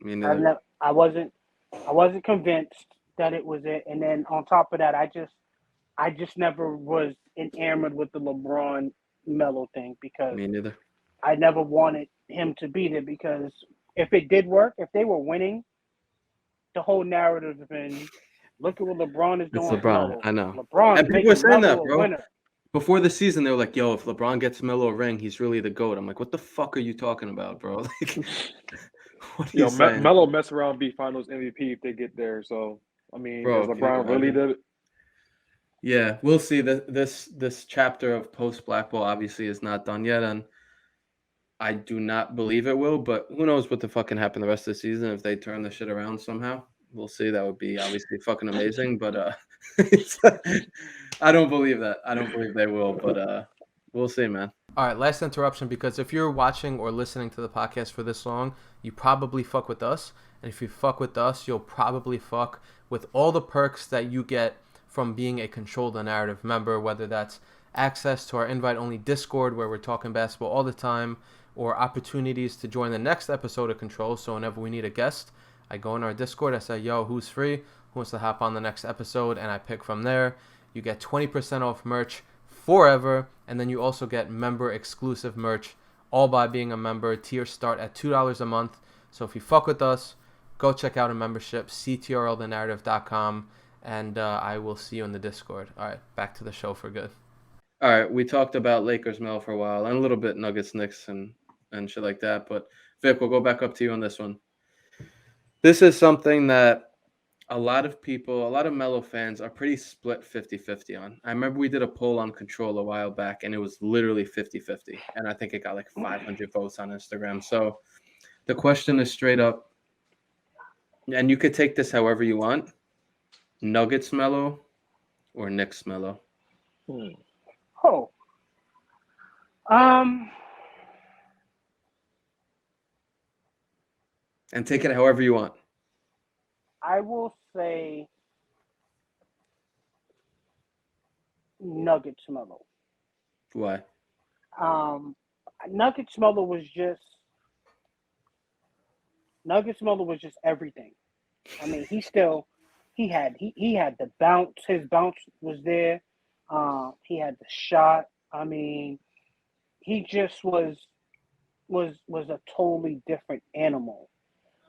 Me neither. I wasn't convinced that it was it. And then on top of that, I just never was enamored with the LeBron Melo thing because Me neither. I never wanted him to be there because if it did work, if they were winning, the whole narrative has been, look at what LeBron is It's doing for LeBron. Melo. I know. LeBron's And people are making saying Melo that, a bro. winner. Before the season, they were like, yo, if LeBron gets Melo a ring, he's really the GOAT. I'm like, what the fuck are you talking about, bro? Like, what are you saying? Melo mess around, be Finals MVP if they get there. So I mean, Bro, is can you LeBron really imagine? did it? Yeah, we'll see. This chapter of post Black Ball obviously is not done yet, and I do not believe it will. But who knows what the fuck can happen the rest of the season if they turn the shit around somehow? We'll see. That would be obviously fucking amazing. But I don't believe that. I don't believe they will. But we'll see, man. All right, last interruption because if you're watching or listening to the podcast for this long, you probably fuck with us, and if you fuck with us, you'll probably fuck with all the perks that you get from being a Control the Narrative member, whether that's access to our invite-only Discord where we're talking basketball all the time, or opportunities to join the next episode of Control. So whenever we need a guest, I go in our Discord, I say, yo, who's free? Who wants to hop on the next episode? And I pick from there. You get 20% off merch forever, and then you also get member-exclusive merch, all by being a member. Tiers start at $2 a month. So if you fuck with us, go check out a membership, CTRLthenarrative.com, and I will see you in the Discord. All right, back to the show for good. All right, we talked about Lakers, Mel, for a while, and a little bit Nuggets, Knicks, and shit like that. But Vic, we'll go back up to you on this one. This is something that a lot of people, a lot of Melo fans are pretty split 50-50 on. I remember we did a poll on Control a while back, and it was literally 50-50. And I think it got like 500 votes on Instagram. So the question is straight up, and you could take this however you want, Nuggets Melo or Knicks Melo? Oh. And take it however you want. I will say Nuggets Melo. Why? Nuggets Melo was just everything. I mean, he had the bounce. His bounce was there. He had the shot. I mean, he just was a totally different animal.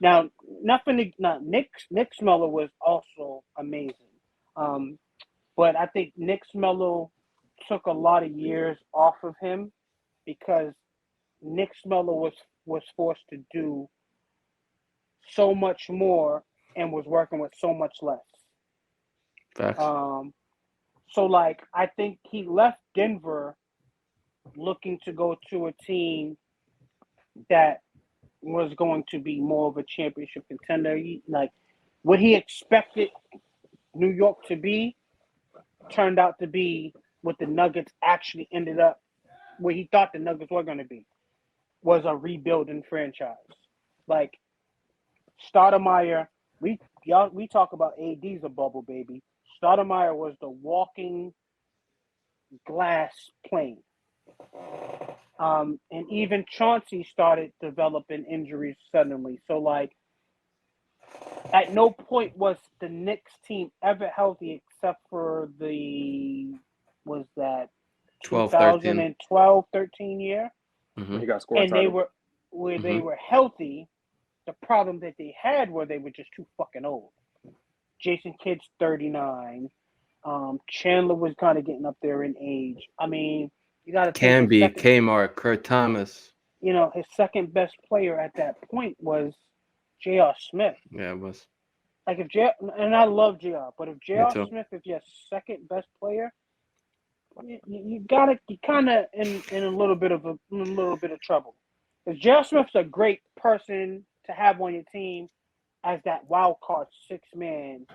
Now, Knicks Melo was also amazing. But I think Knicks Melo took a lot of years off of him because Knicks Melo was forced to do so much more and was working with so much less. Facts. So like I think he left Denver looking to go to a team that was going to be more of a championship contender. Like what he expected New York to be turned out to be what the Nuggets actually ended up, where he thought the Nuggets were going to be, was a rebuilding franchise. Like Stoudemire, we talk about AD's a bubble baby. Stoudemire was the walking glass plane. And even Chauncey started developing injuries suddenly. So, like, at no point was the Knicks team ever healthy except for the 2012, 13 year. Mm-hmm. He got scored. And they were healthy. The problem that they had were they were just too fucking old. Jason Kidd's 39. Chandler was kind of getting up there in age. I mean, you got to Camby, Kmart, Kurt Thomas. You know, his second best player at that point was J.R. Smith. Yeah, it was. Like and I love J.R., but if J.R. Smith is your second best player, you kind of in a little bit of trouble. Because J.R. Smith's a great person to have on your team as that wild card 6-man,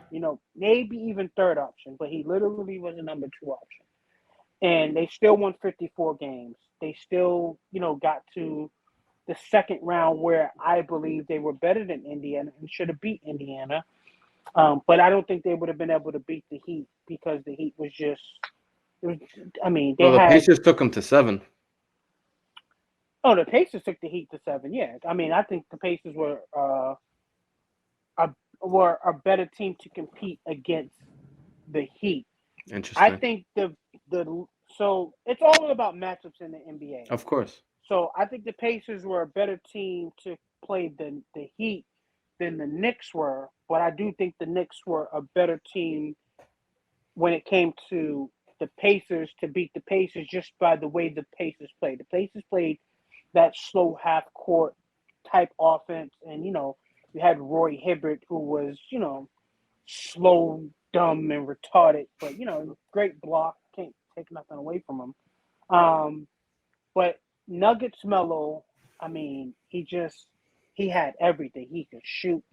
maybe even third option, but he literally was a number 2 option. And they still won 54 games. They still, got to the second round where I believe they were better than Indiana and should have beat Indiana. But I don't think they would have been able to beat the Heat because the Heat was just, the Pacers took them to 7. Oh, the Pacers took the Heat to 7. Yeah, I mean, I think the Pacers were a better team to compete against the Heat. I Interesting. think so it's all about matchups in the NBA. Of course. So I think the Pacers were a better team to play the Heat than the Knicks were, but I do think the Knicks were a better team when it came to the Pacers to beat the Pacers just by the way the Pacers played. The Pacers played that slow half court type offense, and you had Roy Hibbert, who was slow, dumb, and retarded, but great block. Can't take nothing away from him. But Nuggets Melo, I mean, he had everything. He could shoot,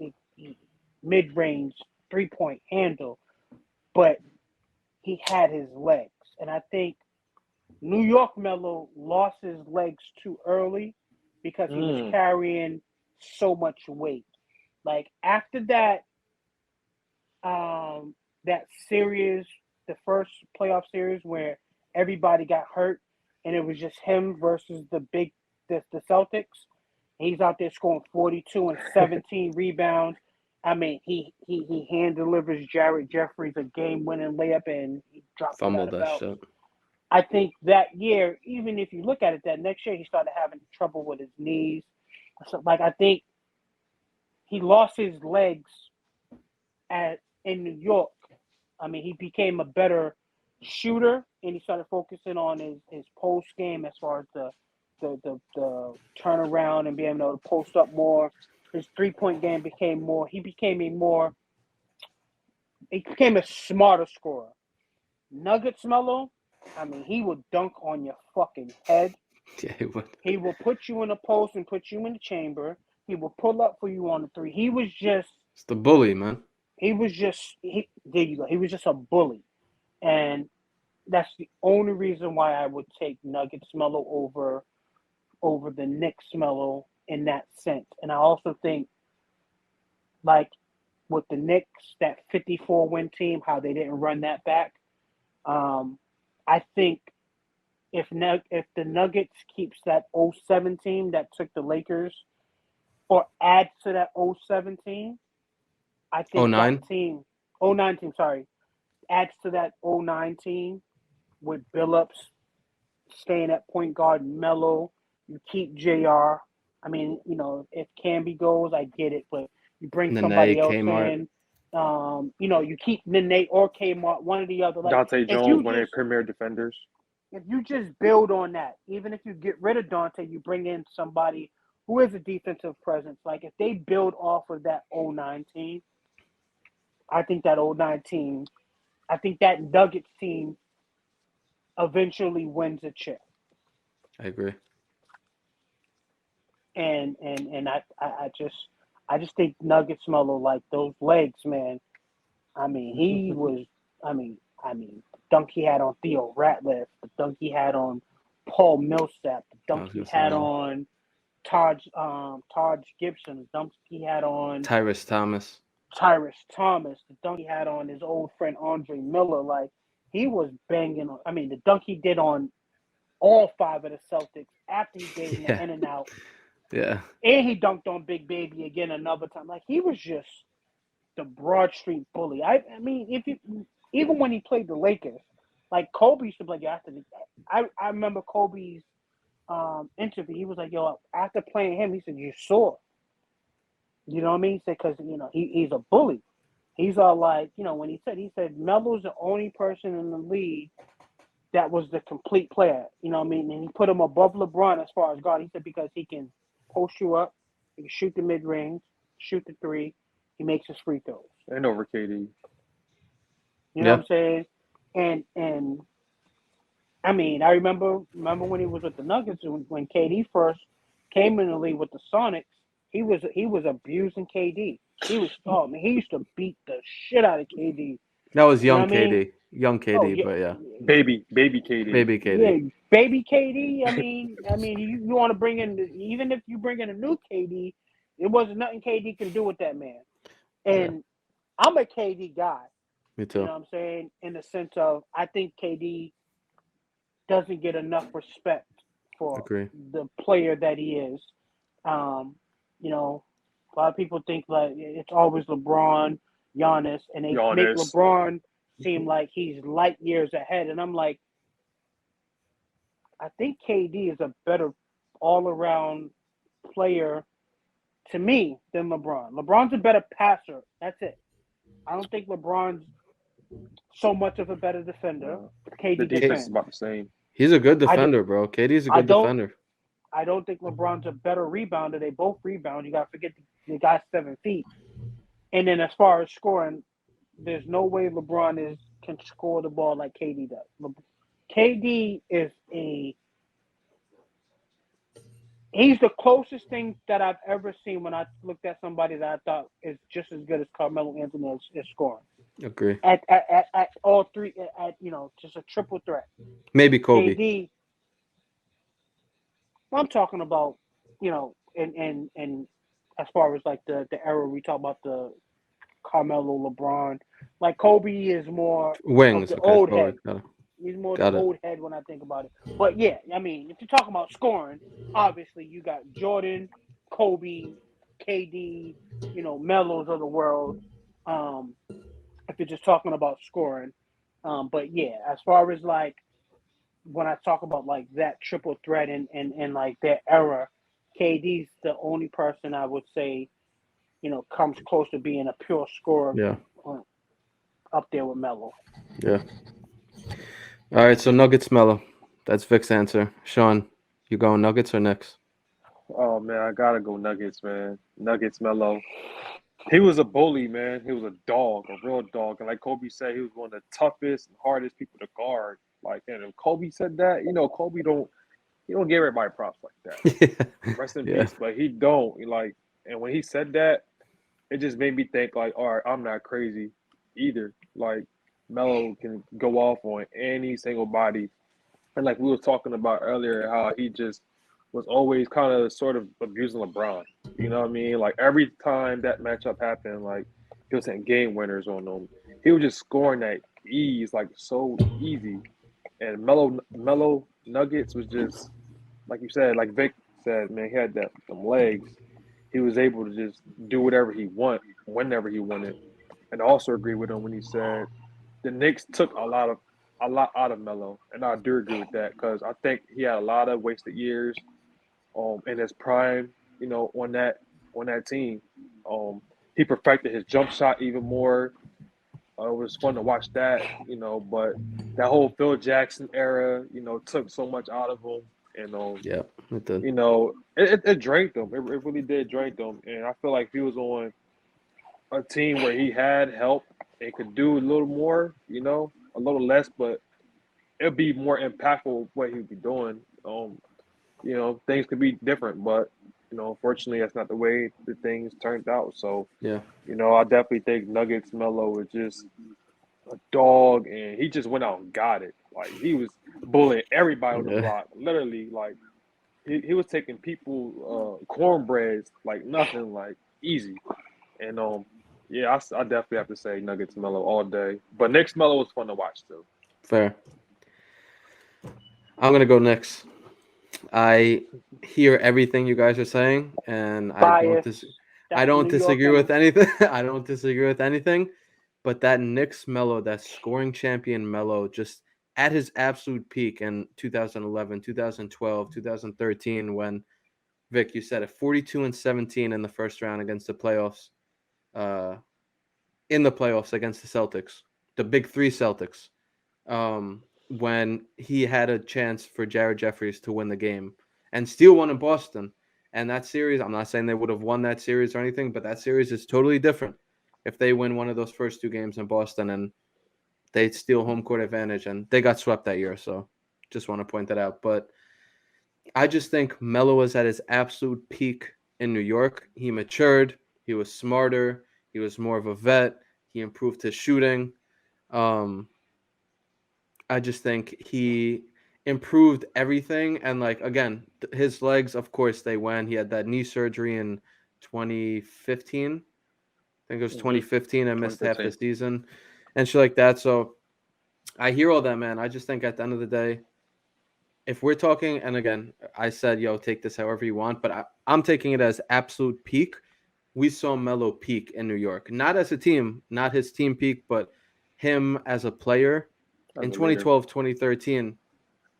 mid range, 3-point handle, but he had his legs, and I think New York Melo lost his legs too early because he was carrying so much weight. Like after that, that series, the first playoff series where everybody got hurt, and it was just him versus the Celtics. He's out there scoring 42 and 17 rebounds. I mean, he hand delivers Jared Jeffries a game-winning layup, and he dropped Fumbled it that out. shit. I think that year, even if you look at it, that next year he started having trouble with his knees. So, I think he lost his legs in New York. I mean, he became a better shooter, and he started focusing on his post game as far as the turnaround and being able to post up more. His 3-point game became more. He became a smarter scorer. Nuggets Melo, I mean, he would dunk on your fucking head. Yeah, he would. He will put you in a post and put you in the chamber. He will pull up for you on the 3. He was just. It's the bully, man. He was just. There you go. He was just a bully, and that's the only reason why I would take Nuggets Melo over the Knicks Melo in that sense. And I also think, like with the Knicks, that 54-win team, how they didn't run that back. I think if the Nuggets keeps that 07 team that took the Lakers, or adds to that 07 team, I think 09? that team, 09 team, sorry, adds to that 09 team with Billups staying at point guard, Melo, you keep JR. I mean, if Camby goes, I get it, but you bring somebody else in. You keep Nene or Kmart, one or the other. Like, Dante Jones, one of their premier defenders. If you just build on that, even if you get rid of Dante, you bring in somebody who is a defensive presence. Like, if they build off of that 09 team, I think that 09 team, I think that Nuggets team eventually wins a chip. I agree. And I just think Nuggets Melo, like those legs, man. I mean, he was. I mean, the dunk he had on Theo Ratliff, the dunk he had on Paul Millsap, the dunk he had on Taj Gibson, the dunk he had on Tyrese Thomas, the dunk he had on his old friend Andre Miller. Like, he was banging on. I mean, the dunk he did on all 5 of the Celtics after he gave him the in and out. Yeah. And he dunked on Big Baby again another time. Like, he was just the Broad Street bully. I mean, even when he played the Lakers, like Kobe used to play after I remember Kobe's interview. He was like, "Yo, after playing him, he said you're sore." You know what I mean? He said because he's a bully. He's all like, when he said Melo's the only person in the league that was the complete player. You know what I mean? And he put him above LeBron as far as guard. He said because he can post you up, he can shoot the mid range, shoot the 3, he makes his free throws. And over KD. You know what I'm saying? And I mean, I remember when he was with the Nuggets, when KD first came in the league with the Sonics, he was abusing KD. He used to beat the shit out of KD. That was young KD. Young KD, Oh, yeah. But yeah. Baby KD. Baby KD. Yeah, baby KD. I mean, you want to bring in even if you bring in a new KD, it wasn't nothing KD can do with that man. And I'm a KD guy. Me too. You know what I'm saying? In the sense of, I think KD doesn't get enough respect for Agree. the player that he is. You know, a lot of people think like it's always LeBron, Giannis, and they make Giannis. LeBron seem like he's light years ahead. And I'm like, I think KD is a better all-around player to me than LeBron. LeBron's a better passer. That's it. I don't think LeBron's so much of a better defender. The KD defense is defends. about the same. He's a good defender, bro. KD's a good defender. I don't think LeBron's a better rebounder. They both rebound. You got to forget the guy's 7 feet. And then as far as scoring, there's no way LeBron can score the ball like KD does. KD is he's the closest thing that I've ever seen when I looked at somebody that I thought is just as good as Carmelo Anthony is scoring. Agree. At all three, just a triple threat. Maybe Kobe. KD. I'm talking about, and as far as like the era we talk about the Carmelo, LeBron, like Kobe is more Wings. of the Okay, old forward. head. He's more Got the it. old head when I think about it. But yeah, I mean, if you're talking about scoring, obviously you got Jordan, Kobe, KD, Melos of the world. If you're just talking about scoring, but yeah, as far as like when I talk about like that triple threat and like that era, KD's the only person I would say, comes close to being a pure scorer. Yeah. Up there with Melo. Yeah. All right, so Nuggets, Melo. That's Vic's answer. Sean, you going Nuggets or Knicks? Oh man, I gotta go Nuggets, man. Nuggets, Melo. He was a bully, man. He was a dog, a real dog. And like Kobe said, he was one of the toughest and hardest people to guard. Like, and if Kobe said that, Kobe don't give everybody props like that. Rest in peace. But he don't. And when he said that, it just made me think like, all right, I'm not crazy either. Like, Melo can go off on any single body. And like we were talking about earlier, how he just was always kind of sort of abusing LeBron. You know what I mean? Like every time that matchup happened, like he was hitting game winners on them. He was just scoring that ease, like so easy. And Melo Nuggets was just like you said, like Vic said, man, he had them legs. He was able to just do whatever he wanted, whenever he wanted. And I also agree with him when he said the Knicks took a lot out of Melo, and I do agree with that because I think he had a lot of wasted years, in his prime. On that team, he perfected his jump shot even more. It was fun to watch that, but that whole Phil Jackson era, took so much out of him, and Yeah, it did. It drained him. It really did drain him, and I feel like if he was on a team where he had help and could do a little more, a little less, but it'd be more impactful what he'd be doing. Things could be different, but unfortunately, that's not the way the things turned out. So, Yeah. I definitely think Nuggets Melo is just a dog, and he just went out and got it. Like he was bullying everybody on the block, literally. Like he was taking people cornbreads like nothing, like easy. And yeah, I definitely have to say Nuggets Melo all day. But Knicks Melo was fun to watch too. Fair. I'm gonna go Knicks. I hear everything you guys are saying, and I don't disagree with anything. I don't disagree with anything. But that Knicks Melo, that scoring champion Melo, just at his absolute peak in 2011, 2012, 2013, when Vic, you said it, 42-17 in the first round against the playoffs. In the playoffs against the Celtics, the big three Celtics, when he had a chance for Jared Jeffries to win the game and still won in Boston. And that series, I'm not saying they would have won that series or anything, but that series is totally different if they win one of those first two games in Boston and they steal home court advantage, and they got swept that year. So just want to point that out. But I just think Melo was at his absolute peak in New York. He matured. He was smarter. He was more of a vet. He improved his shooting. I just think he improved everything. And, like, again, his legs, of course, they went. He had that knee surgery in 2015. I think it was 2015. I missed half the season and shit like that. So I hear all that, man. I just think at the end of the day, if we're talking, and again, I said, yo, take this however you want, but I'm taking it as absolute peak. We saw Melo peak in New York, not as a team, not his team peak, but him as a player As in a leader. 2012, 2013.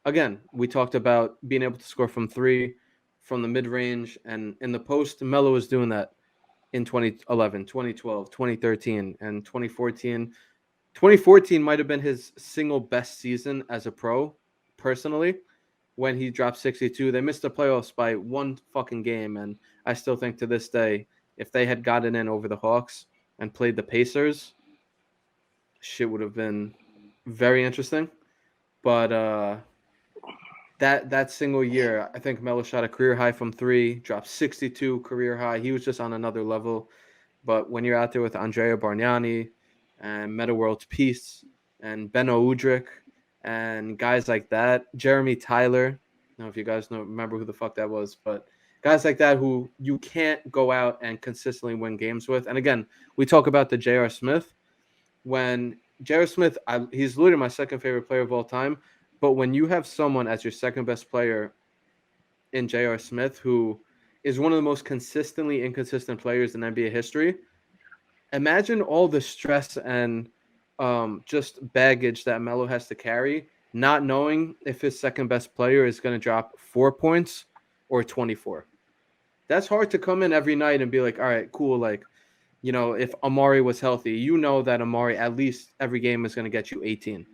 Again, we talked about being able to score from three, from the mid range, and in the post. Melo was doing that in 2011, 2012, 2013, and 2014. 2014 might have been his single best season as a pro, personally, when he dropped 62. They missed the playoffs by one fucking game, and I still think to this day, if they had gotten in over the Hawks and played the Pacers, shit would have been very interesting. But that single year, I think Melo shot a career high from three, dropped 62 career high. He was just on another level. But when you're out there with Andrea Bargnani and Meta World Peace and Benno Udrih and guys like that, Jeremy Tyler, I don't know if you guys remember who the fuck that was, but guys like that who you can't go out and consistently win games with. And again, we talk about the J.R. Smith. When J.R. Smith, he's literally my second favorite player of all time. But when you have someone as your second best player in J.R. Smith, who is one of the most consistently inconsistent players in NBA history, imagine all the stress and just baggage that Melo has to carry, not knowing if his second best player is going to drop 4 points or 24. That's hard to come in every night and be like, all right, cool. Like, you know, if Amari was healthy, you know that Amari at least every game is going to get you 18.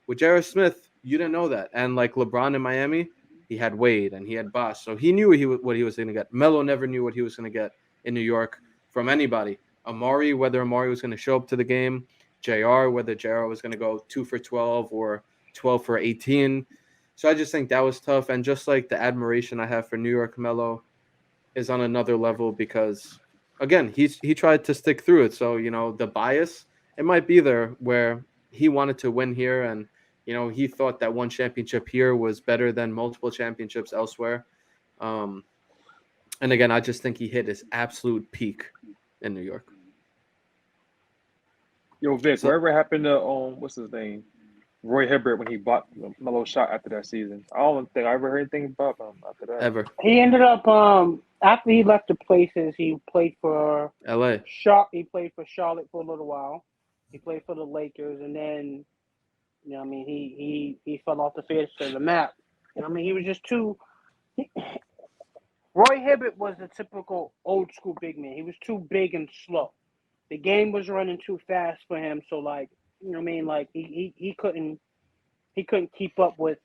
With J.R. Smith, you didn't know that. And like LeBron in Miami, he had Wade and he had Bosh. So he knew what he was going to get. Melo never knew what he was going to get in New York from anybody. Amari, whether Amari was going to show up to the game. JR, whether JR was going to go 2 for 12 or 12 for 18. So I just think that was tough. And just like the admiration I have for New York Melo is on another level because, again, he tried to stick through it. So, you know, the bias, it might be there where he wanted to win here and, you know, he thought that one championship here was better than multiple championships elsewhere. And again, I just think he hit his absolute peak in New York. Yo, Vic, whatever happened to what's his name, Roy Hibbert when he bought Melo shot after that season? I don't think I ever heard anything about him after that. Ever. He ended up after he left the places, he played for LA. He played for Charlotte for a little while. He played for the Lakers, and then, you know, I mean, he fell off the face of the map. You know, I mean, he was just too. Roy Hibbert was a typical old school big man. He was too big and slow. The game was running too fast for him. So, like, you know what I mean? Like, he couldn't keep up with,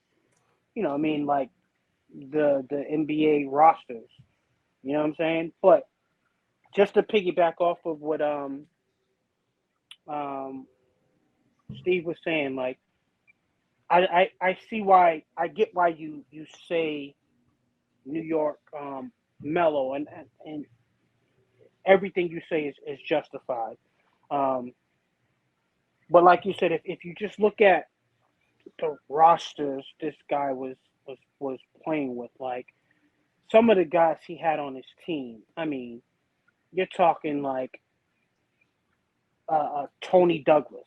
you know what I mean, like, the NBA rosters. You know what I'm saying? But just to piggyback off of what Steve was saying, like, I see why, I get why you say New York Melo, and everything you say is justified. But like you said, if you just look at the rosters this guy was playing with, like some of the guys he had on his team, I mean, you're talking like Tony Douglas.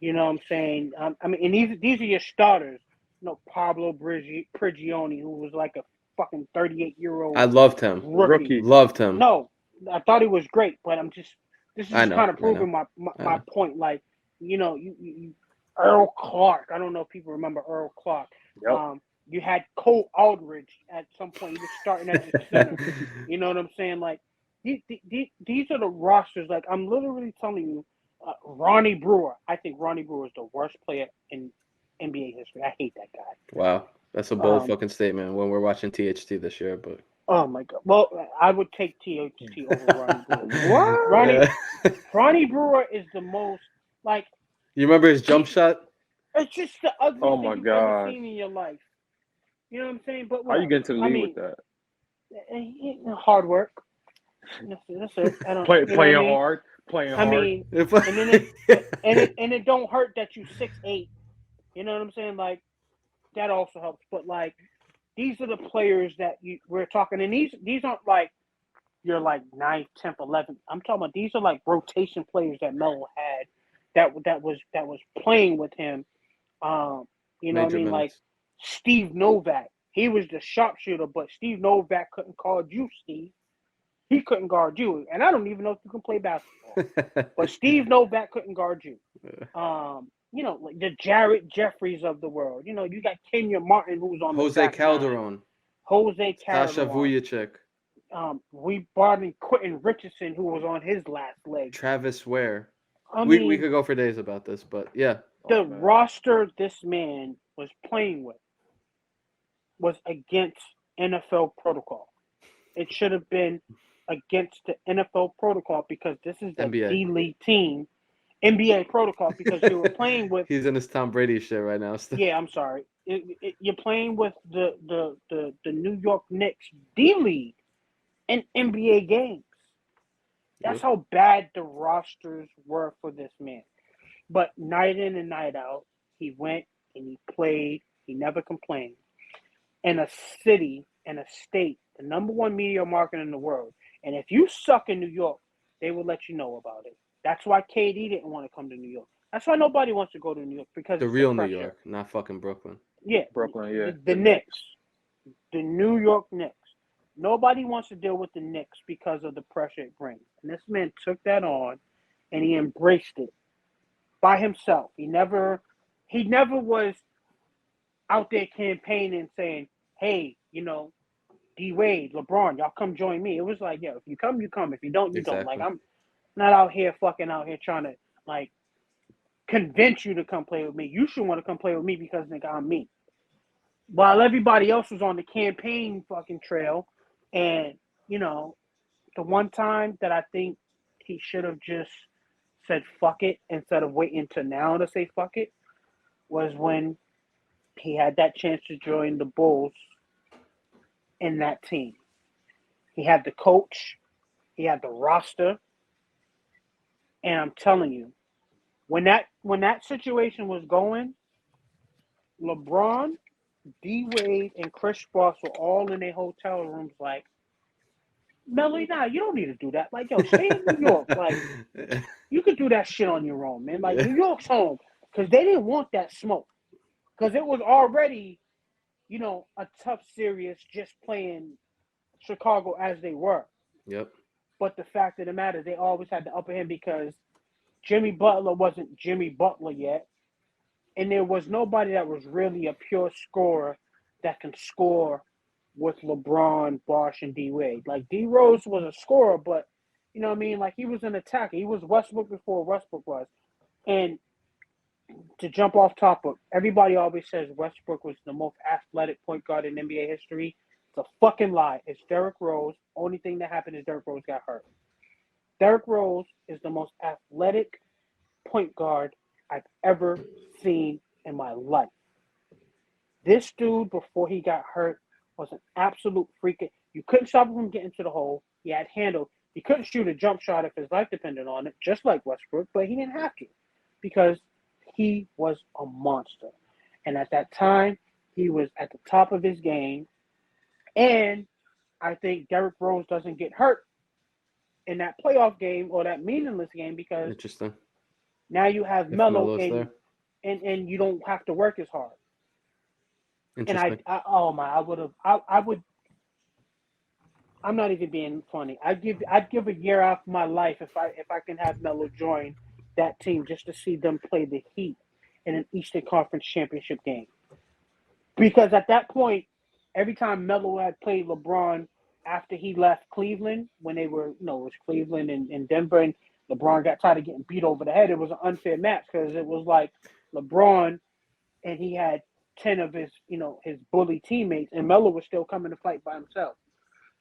You know what I'm saying? I mean, and these are your starters. You know, Pablo Prigioni, who was like a fucking 38-year-old. I loved him. Rookie. Loved him. No, I thought he was great, but this is just kind of proving my point. Like, you know, you Earl Clark. I don't know if people remember Earl Clark. Yep. You had Cole Aldridge at some point. He was starting as a center. You know what I'm saying? Like, these are the rosters. Like, I'm literally telling you, Ronnie Brewer. I think Ronnie Brewer is the worst player in NBA history. I hate that guy. Wow. That's a bold fucking statement when we're watching THT this year, but oh my god. Well, I would take THT over Ronnie Brewer. What? Ronnie Brewer is the most, like, you remember his jump shot? It's just the ugliest Oh thing my you've God. ever seen in your life. You know what I'm saying? But How you get into the league with that? Hard work. That's it. I don't Playing hard. I mean, and it don't hurt that you 6'8". You know what I'm saying? Like, that also helps. But like, these are the players that we're talking, and these aren't like you're like 9th, 10th, 11th. I'm talking about these are like rotation players that Melo had that was playing with him. You know what I mean? Minutes. Steve Novak. He was the sharpshooter, but Steve Novak couldn't guard you, Steve. He couldn't guard you. And I don't even know if you can play basketball. But Steve Novak couldn't guard you. Like the Jared Jeffries of the world. You got Kenya Martin, who's on Jose the back Calderon. line. Jose Calderon. Sasha Vujacic. We brought in Quentin Richardson, who was on his last leg. Travis Ware. I we mean, could go for days about this, but yeah. The roster this man was playing with was against NFL protocol. It should have been against the NFL protocol because this is the NBA. D-League team. NBA protocol because you were playing with. He's in his Tom Brady shit right now. Still. Yeah, I'm sorry. You're playing with the New York Knicks D-League in NBA games. That's how bad the rosters were for this man. But night in and night out, he went and he played. He never complained. In a city, in a state, the number one media market in the world. And if you suck in New York, they will let you know about it. That's why KD didn't want to come to New York. That's why nobody wants to go to New York because the real New York, not fucking Brooklyn. Yeah, Brooklyn. Yeah, the Knicks, the New York Knicks. Nobody wants to deal with the Knicks because of the pressure it brings. And this man took that on, and he embraced it by himself. He never was out there campaigning saying, "Hey, D Wade, LeBron, y'all come join me." It was like, "Yo, if you come, you come. If you don't, you don't." Like I'm not out here trying to like convince you to come play with me. You should want to come play with me because nigga, I'm me. While everybody else was on the campaign fucking trail, and the one time that I think he should have just said fuck it instead of waiting to now to say fuck it was when he had that chance to join the Bulls in that team. He had the coach, he had the roster, and I'm telling you, when that situation was going, LeBron, D Wade, and Chris Bosh were all in their hotel rooms like, Melo, you don't need to do that. Like, yo, stay in New York. Like, you could do that shit on your own, man. Like, New York's home. Because they didn't want that smoke. Because it was already, a tough series just playing Chicago as they were. Yep. But the fact of the matter, they always had the upper hand because Jimmy Butler wasn't Jimmy Butler yet. And there was nobody that was really a pure scorer that can score with LeBron, Bosh, and D Wade. Like, D Rose was a scorer, but, you know what I mean? Like, he was an attacker. He was Westbrook before Westbrook was. And to jump off topic, everybody always says Westbrook was the most athletic point guard in NBA history. It's a fucking lie. It's Derrick Rose. Only thing that happened is Derrick Rose got hurt. Derrick Rose is the most athletic point guard I've ever seen in my life. This dude, before he got hurt, was an absolute freak. You couldn't stop him from getting to the hole. He had handle. He couldn't shoot a jump shot if his life depended on it, just like Westbrook, but he didn't have to because he was a monster. And at that time, he was at the top of his game. And I think Derrick Rose doesn't get hurt in that playoff game or that meaningless game because interesting. Now you have Melo and you don't have to work as hard. And I would. I'm not even being funny. I'd give a year off my life if I can have Melo join that team just to see them play the Heat in an Eastern Conference Championship game. Because at that point, every time Melo had played LeBron after he left Cleveland, when they were, it was Cleveland and Denver, and LeBron got tired of getting beat over the head, it was an unfair match because it was like LeBron and he had 10 of his, his bully teammates, and Melo was still coming to fight by himself.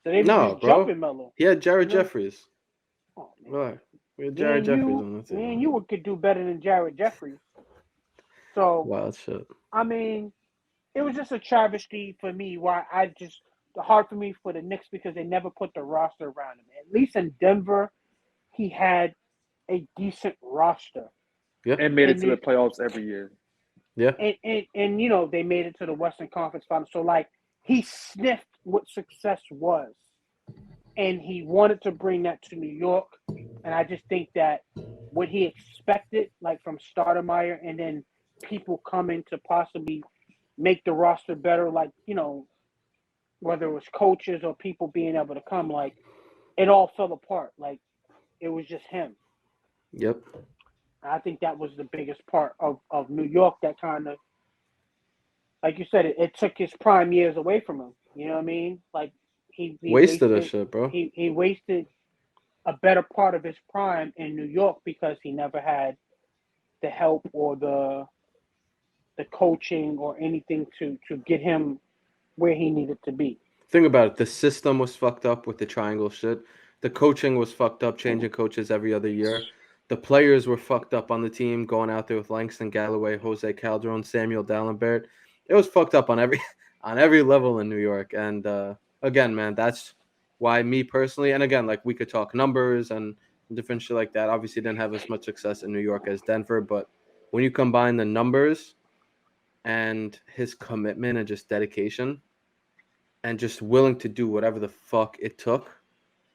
So they were just jumping Melo. He had Jared Jeffries. Oh, man. Right. We had Jared Jeffries on the team. Man, you could do better than Jared Jeffries. So, wild shit. I mean, it was just a travesty for me why hard for me for the Knicks because they never put the roster around him. At least in Denver, he had a decent roster. Yeah. And made it to the playoffs every year. Yeah. And they made it to the Western Conference Finals. So, like, he sniffed what success was. And he wanted to bring that to New York. And I just think that what he expected, like, from Stoudemire and then people coming to possibly make the roster better, like, whether it was coaches or people being able to come, like, it all fell apart. Like, it was just him. Yep. I think that was the biggest part of New York that kind of, like you said, it took his prime years away from him. You know what I mean? Like, he Wasted a wasted shit, bro. he wasted a better part of his prime in New York because he never had the help or the coaching or anything to get him where he needed to be. Think about it. The system was fucked up with the triangle shit. The coaching was fucked up, changing coaches every other year. The players were fucked up on the team, going out there with Langston Galloway, Jose Calderon, Samuel Dallenberg. It was fucked up on every level in New York. And again, man, that's why me personally, and again, like we could talk numbers and different shit like that. Obviously, didn't have as much success in New York as Denver, but when you combine the numbers and his commitment and just dedication and just willing to do whatever the fuck it took,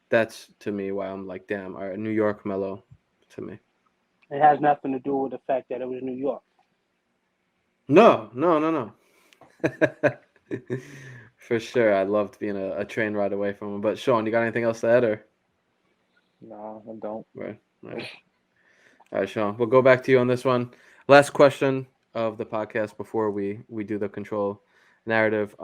that's to me why I'm like, damn, all right, New York Melo to me. It has nothing to do with the fact that it was New York. No. For sure. I loved being a train ride away from him. But Sean, you got anything else to add or? No, I don't. Right. All right, Sean. We'll go back to you on this one. Last question of the podcast before we do the control narrative.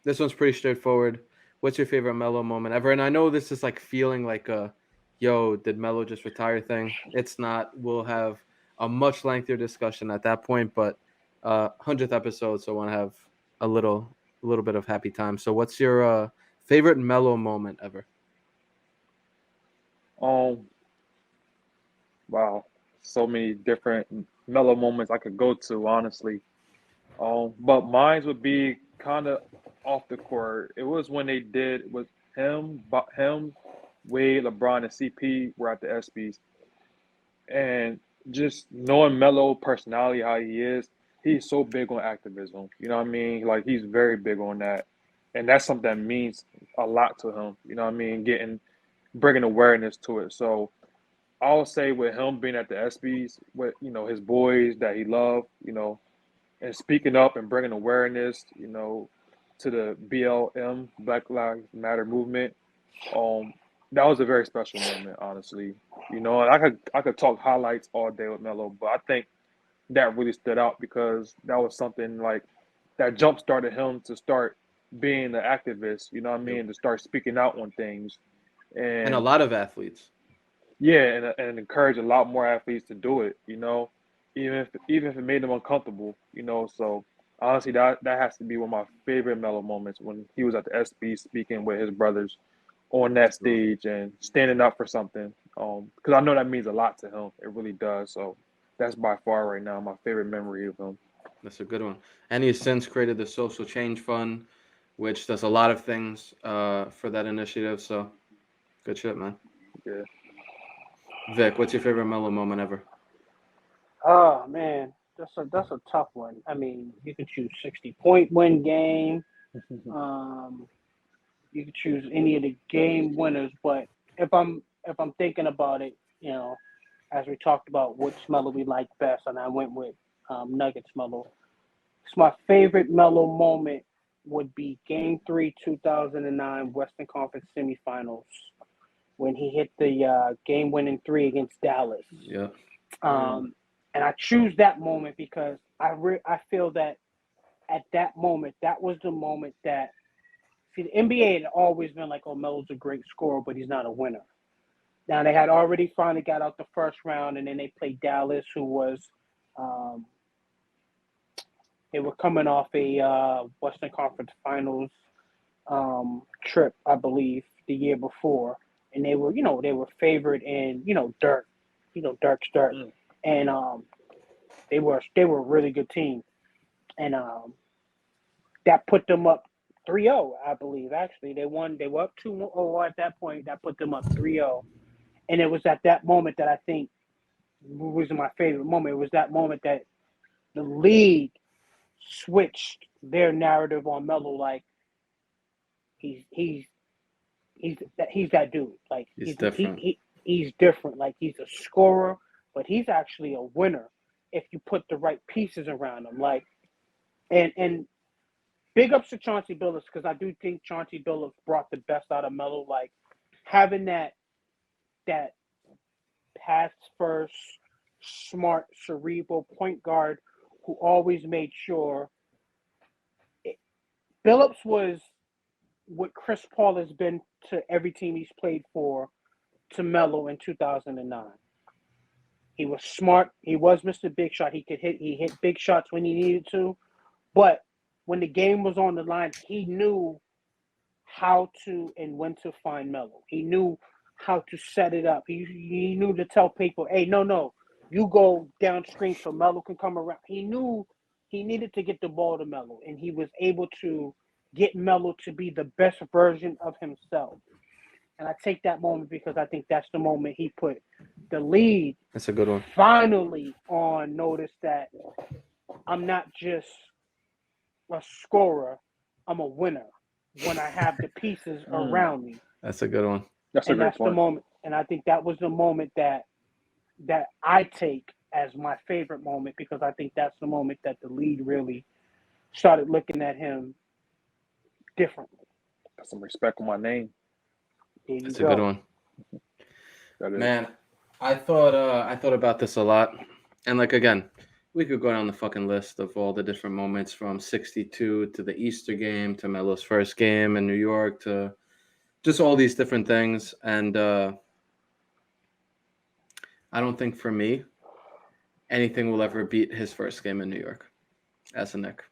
This one's pretty straightforward. What's your favorite Melo moment ever? And I know this is like feeling like a, yo, did Melo just retire thing? It's not. We'll have a much lengthier discussion at that point, but 100th episode, so I want to have a little bit of happy time. So what's your favorite Melo moment ever? Wow, so many different Melo moments I could go to, honestly. But mine would be kind of off the court. It was when they did with him, Wade, LeBron, and CP were at the ESPYS, and just knowing Melo personality, how he is, he's so big on activism. You know what I mean? Like, he's very big on that, and that's something that means a lot to him. You know what I mean? Bringing awareness to it. So I'll say with him being at the ESPYS, with his boys that he loved, and speaking up and bringing awareness, to the BLM, Black Lives Matter movement. That was a very special moment, honestly. And I could talk highlights all day with Melo, but I think that really stood out because that was something like that jump started him to start being an activist. You know what I mean? To start speaking out on things, And a lot of athletes. yeah, and encourage a lot more athletes to do it. Even if it made them uncomfortable. So honestly, that has to be one of my favorite Melo moments when he was at the SB speaking with his brothers on that stage and standing up for something. Because I know that means a lot to him. It really does. So that's by far right now my favorite memory of him. That's a good one. And he's since created the Social Change Fund, which does a lot of things for that initiative. So good shit, man. Yeah. Vic, what's your favorite Melo moment ever? Oh man, that's a tough one. I mean, you could choose 60-point win game. You could choose any of the game winners, but if I'm thinking about it, as we talked about which Melo we like best, and I went with Nuggets Melo. So my favorite Melo moment would be Game 3, 2009 Western Conference Semifinals when he hit the game-winning 3 against Dallas. Yeah. And I choose that moment because I feel that at that moment, that was the moment that, see, the NBA had always been like, oh, Melo's a great scorer, but he's not a winner. Now, they had already finally got out the first round, and then they played Dallas, who was they were coming off a Western Conference Finals trip, I believe, the year before. And they were, they were favored in, Dirk. Dirk's Dirk. And they were a really good team. And that put them up 3-0, I believe. Actually, they were up 2-0 at that point. That put them up 3-0. And it was at that moment that I think was my favorite moment. It was that moment that the league switched their narrative on Melo, like he's that dude. Like He's different. He's different. Like, he's a scorer, but he's actually a winner if you put the right pieces around him. Like, And big ups to Chauncey Billups because I do think Chauncey Billups brought the best out of Melo. Like having that pass first, smart, cerebral point guard who always made sure. Billups was what Chris Paul has been to every team he's played for to Melo in 2009. He was smart. He was Mr. Big Shot. He hit big shots when he needed to. But when the game was on the line, he knew how to and when to find Melo. He knew how to set it up. He knew to tell people, hey, no, you go downstream so Melo can come around. He knew he needed to get the ball to Melo, and he was able to get Melo to be the best version of himself. And I take that moment because I think that's the moment he put the lead. That's a good one. Finally on notice that I'm not just a scorer, I'm a winner when I have the pieces around me. That's a good one. That's a great That's point. the moment. And I think that was the moment that I take as my favorite moment because I think that's the moment that the league really started looking at him differently. Put some respect on my name. That's a good one. Man, I thought about this a lot. And like again, we could go down the fucking list of all the different moments from 62 to the Easter game to Melo's first game in New York to just all these different things. And I don't think for me, anything will ever beat his first game in New York as a Knick.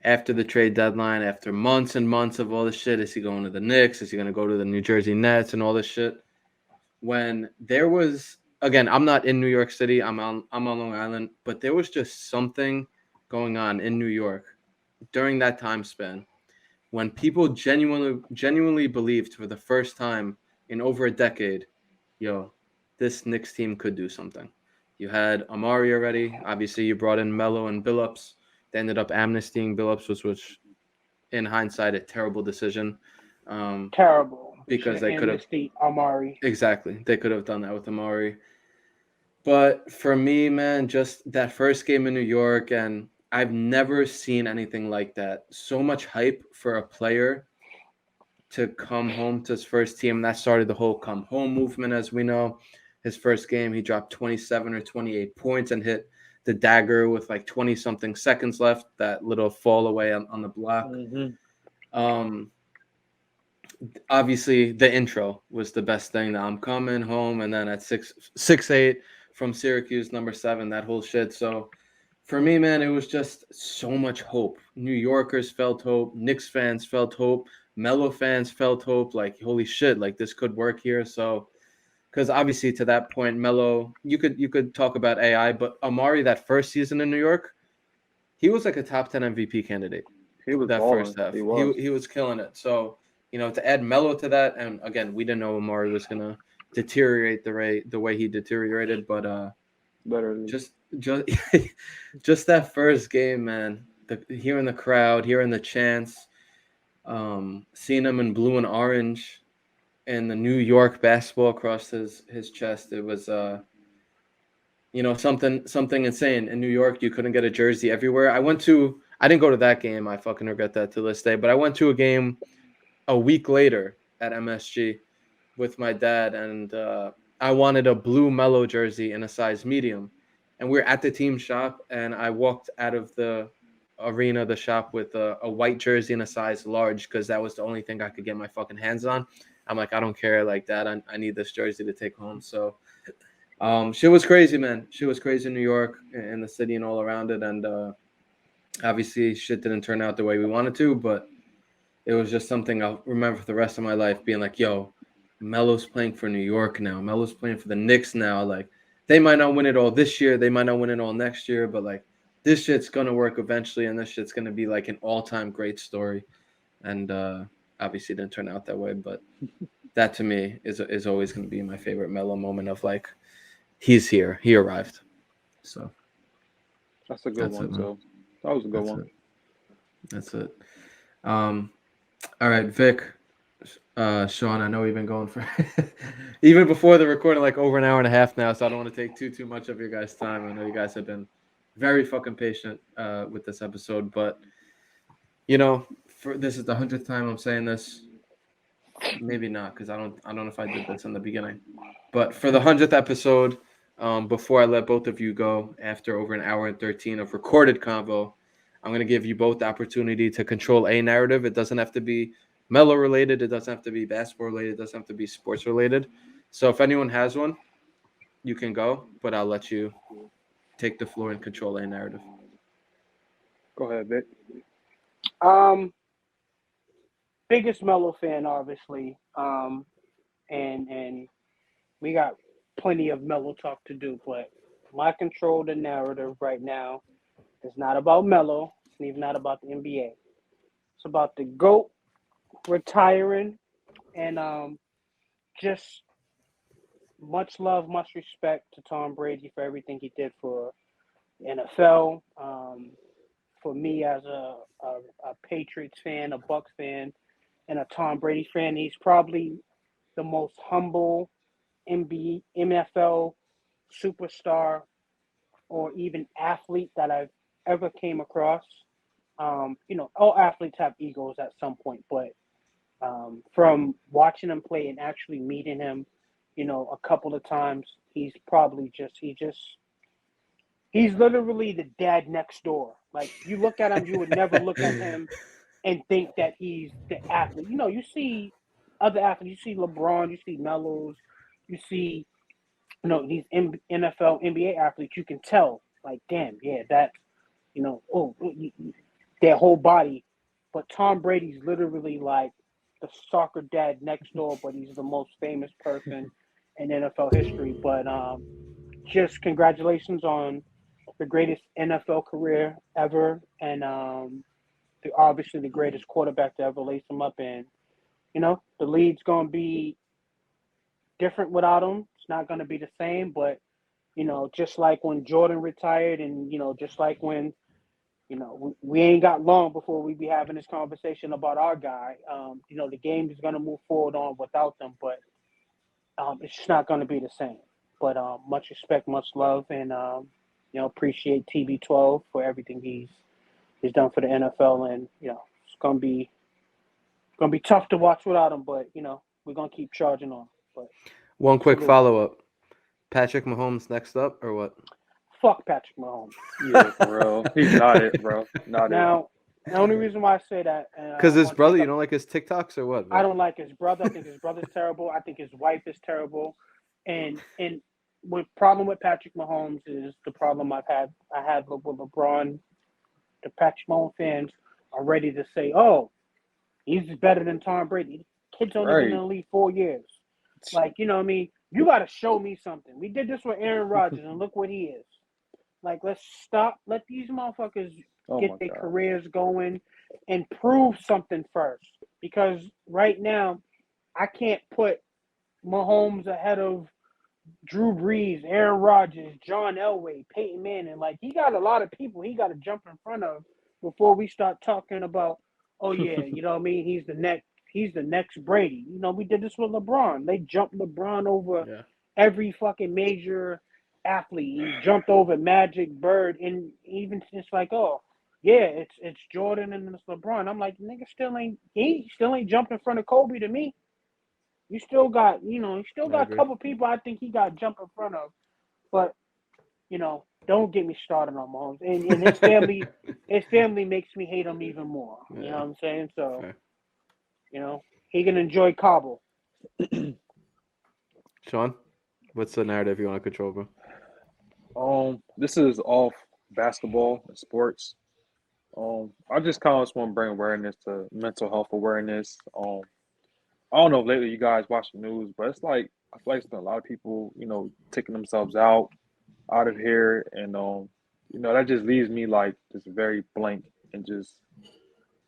After the trade deadline, after months and months of all this shit, is he going to the Knicks? Is he going to go to the New Jersey Nets and all this shit? When there was, again, I'm not in New York City. I'm on Long Island, but there was just something going on in New York during that time span when people genuinely believed for the first time in over a decade, yo, this Knicks team could do something. You had Amari already. Obviously, you brought in Melo and Billups. They ended up amnestying Billups, which in hindsight, a terrible decision. Terrible. Because they could have Amari. Exactly. They could have done that with Amari. But for me, man, just that first game in New York, and I've never seen anything like that. So much hype for a player to come home to his first team. That started the whole come home movement, as we know. His first game, he dropped 27 or 28 points and hit the dagger with like 20-something seconds left, that little fall away on the block. Obviously, the intro was the best thing. That I'm coming home, and then at 6'8" from Syracuse, number 7, that whole shit. So for me, man, it was just so much hope. New Yorkers felt hope. Knicks fans felt hope. Melo fans felt hope. Like, holy shit, like this could work here. So, because obviously to that point, Melo, you could talk about AI, but Amari, that first season in New York, he was like a top 10 MVP candidate. He was that balling. first half. He was killing it. So, to add Melo to that, and again, we didn't know Amari was gonna deteriorate the way he deteriorated, but just just that first game, man. Hearing the crowd, hearing the chants, seeing him in blue and orange, and the New York basketball across his chest, it was something insane. In New York, you couldn't get a jersey everywhere. I didn't go to that game. I fucking regret that to this day. But I went to a game a week later at MSG with my dad, and I wanted a blue Melo jersey in a size medium. And we were at the team shop, and I walked out of the arena, the shop, with a white jersey in a size large because that was the only thing I could get my fucking hands on. I'm like, I don't care like that. I need this jersey to take home. So shit was crazy, man. Shit was crazy in New York and the city and all around it. And obviously shit didn't turn out the way we wanted to, but it was just something I'll remember for the rest of my life, being like, yo, Melo's playing for New York now. Melo's playing for the Knicks now. Like, they might not win it all this year. They might not win it all next year, but like, this shit's going to work eventually. And this shit's going to be like an all-time great story. And obviously it didn't turn out that way, but that to me is always going to be my favorite Melo moment of like, he's here. He arrived. So that's a good one. So that was a good one. That's it. All right, Vic, Sean, I know we've been going for even before the recording, like over an hour and a half now, so I don't want to take too much of your guys' time. I know you guys have been very fucking patient with this episode. But this is the 100th time I'm saying this. Maybe not, because I don't know if I did this in the beginning. But for the 100th episode, before I let both of you go, after over an hour and 13 of recorded convo, I'm going to give you both the opportunity to control a narrative. It doesn't have to be Melo related. It doesn't have to be basketball related. It doesn't have to be sports related. So if anyone has one, you can go, but I'll let you take the floor and control a narrative. Go ahead, Vic. Biggest Melo fan, obviously. And we got plenty of Melo talk to do, but my control the narrative right now is not about Melo. It's even not about the NBA. It's about the GOAT retiring, and just much love, much respect to Tom Brady for everything he did for the NFL. For me as a Patriots fan, a Bucs fan, and a Tom Brady fan, he's probably the most humble NFL superstar or even athlete that I've ever came across. All athletes have egos at some point, but from watching him play and actually meeting him, a couple of times, he's literally the dad next door. Like, you look at him, you would never look at him and think that he's the athlete. You see other athletes, you see LeBron, you see Melos, you see, these NFL, NBA athletes, you can tell, like, damn, yeah, that, their whole body. But Tom Brady's literally like the soccer dad next door, but he's the most famous person in NFL history. But just congratulations on the greatest NFL career ever, and obviously the greatest quarterback to ever lace him up. And the league's gonna be different without him. It's not gonna be the same, but just like when Jordan retired, and just like when we ain't got long before we be having this conversation about our guy. The game is gonna move forward on without them, but it's just not gonna be the same. But much respect, much love, and appreciate TB12 for everything he's done for the NFL, and it's gonna be tough to watch without him, but we're gonna keep charging on. But one quick follow-up: Patrick Mahomes next up, or what? Fuck Patrick Mahomes. Yeah, for real. He's not it, bro. Not now, it. The only reason why I say that, because his brother, you don't like his TikToks or what? I don't like his brother. I think his brother's terrible. I think his wife is terrible. And the problem with Patrick Mahomes is the problem I had with LeBron. The Patrick Mahomes fans are ready to say, "Oh, he's better than Tom Brady." Kid's only been in the league 4 years. Like, what I mean? You got to show me something. We did this with Aaron Rodgers, and look what he is. Like, let's stop. Let these motherfuckers get their careers going and prove something first. Because right now, I can't put Mahomes ahead of Drew Brees, Aaron Rodgers, John Elway, Peyton Manning. Like, he got a lot of people he got to jump in front of before we start talking about, oh, yeah, what I mean? He's the next Brady. We did this with LeBron. They jumped LeBron over every fucking major athlete. He jumped over Magic, Bird, and even it's like, oh, yeah, it's Jordan and it's LeBron. I'm like, nigga, he still ain't jumped in front of Kobe to me. You still got, a couple people I think he got jump in front of. But, don't get me started on Mahomes. And his family makes me hate him even more. You know what I'm saying? So, he can enjoy Cabo. Sean, what's the narrative you want to control, bro? This is off basketball and sports. I just kind of just want to bring awareness to mental health awareness. I don't know if lately you guys watch the news, but it's like I feel like there's been a lot of people, taking themselves out of here, and that just leaves me like just very blank and just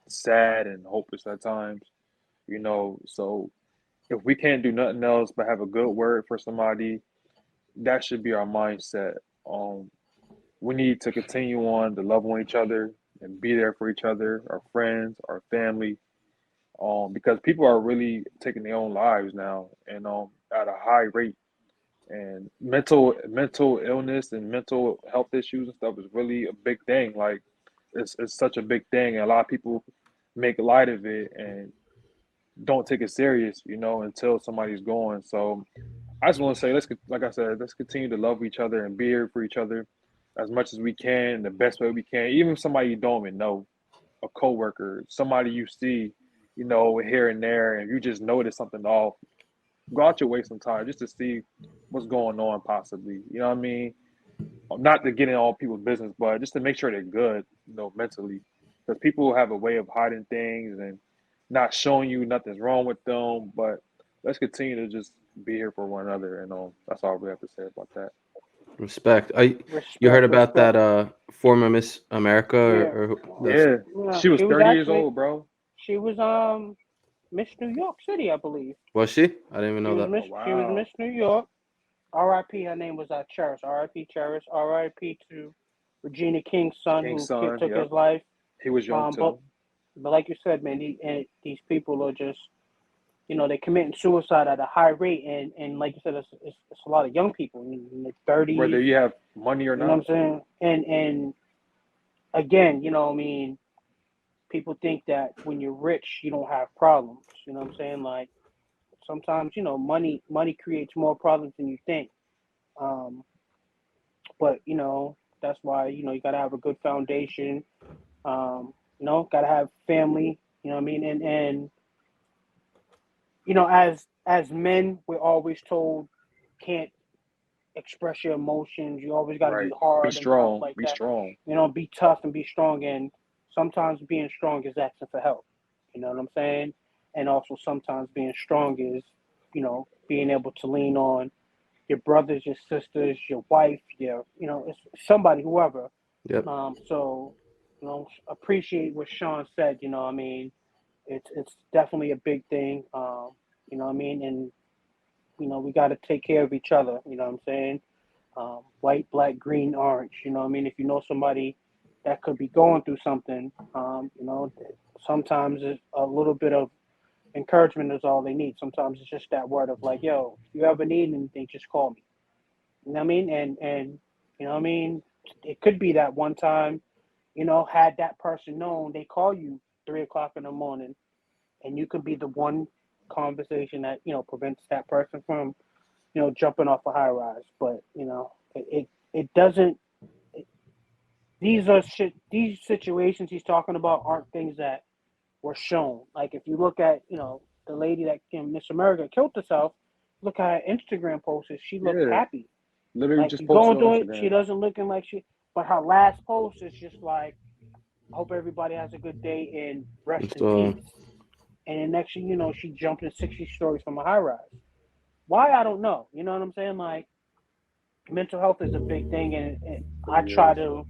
sad and hopeless at times. So if we can't do nothing else but have a good word for somebody, that should be our mindset. We need to continue on to love on each other and be there for each other, our friends, our family, because people are really taking their own lives now, and at a high rate. And mental illness and mental health issues and stuff is really a big thing. Like it's such a big thing, and a lot of people make light of it and don't take it serious, until somebody's going. So I just want to say, like I said, let's continue to love each other and be here for each other as much as we can, the best way we can. Even somebody you don't even know, a coworker, somebody you see, here and there, and you just notice something off. Go out your way sometime just to see what's going on, possibly. You know what I mean? Not to get in all people's business, but just to make sure they're good, mentally. Because people have a way of hiding things and not showing you nothing's wrong with them. But let's continue to just be here for one another, and that's all we have to say about that. Respect. You heard about that former Miss America? Yeah. She was 30 years old, bro. She was Miss New York City, I believe. Was she? I didn't even know that. She was Miss New York. R.I.P. Her name was Cherish. R.I.P. Cherish. R.I.P. to Regina King's son who took his life. He was young too. But like you said, man, these people are just, they're committing suicide at a high rate, and like you said, it's a lot of young people in their 30s. Whether you have money or not. You know what I'm saying? And again, people think that when you're rich, you don't have problems. You know what I'm saying? Like, sometimes, money creates more problems than you think. But, that's why, you got to have a good foundation. Got to have family, you know what I mean? And as men, we're always told can't express your emotions. You always got to be hard. Be strong. Like be that. strong. Be tough and be strong. And sometimes being strong is asking for help. You know what I'm saying? And also sometimes being strong is, being able to lean on your brothers, your sisters, your wife, it's somebody, whoever. Yep. So, appreciate what Sean said. I mean, it's definitely a big thing. You know what I mean? And, we got to take care of each other. You know what I'm saying? White, black, green, orange. You know what I mean? If you know somebody that could be going through something, sometimes a little bit of encouragement is all they need. Sometimes it's just that word of like, yo, if you ever need anything, just call me. You know what I mean? And you know what I mean? It could be that one time, had that person known, they call you 3:00 in the morning, and you could be the one conversation that, prevents that person from, jumping off a high rise. But, it doesn't, these situations he's talking about aren't things that were shown. Like, if you look at, the lady that Miss America killed herself, look at her Instagram posts. She looks happy. Literally like, just going through it. She doesn't looking like but her last post is just like, I hope everybody has a good day and rest in peace. And then next thing you know, she jumped in 60 stories from a high rise. Why? I don't know. You know what I'm saying? Like, mental health is a big thing, and I try to,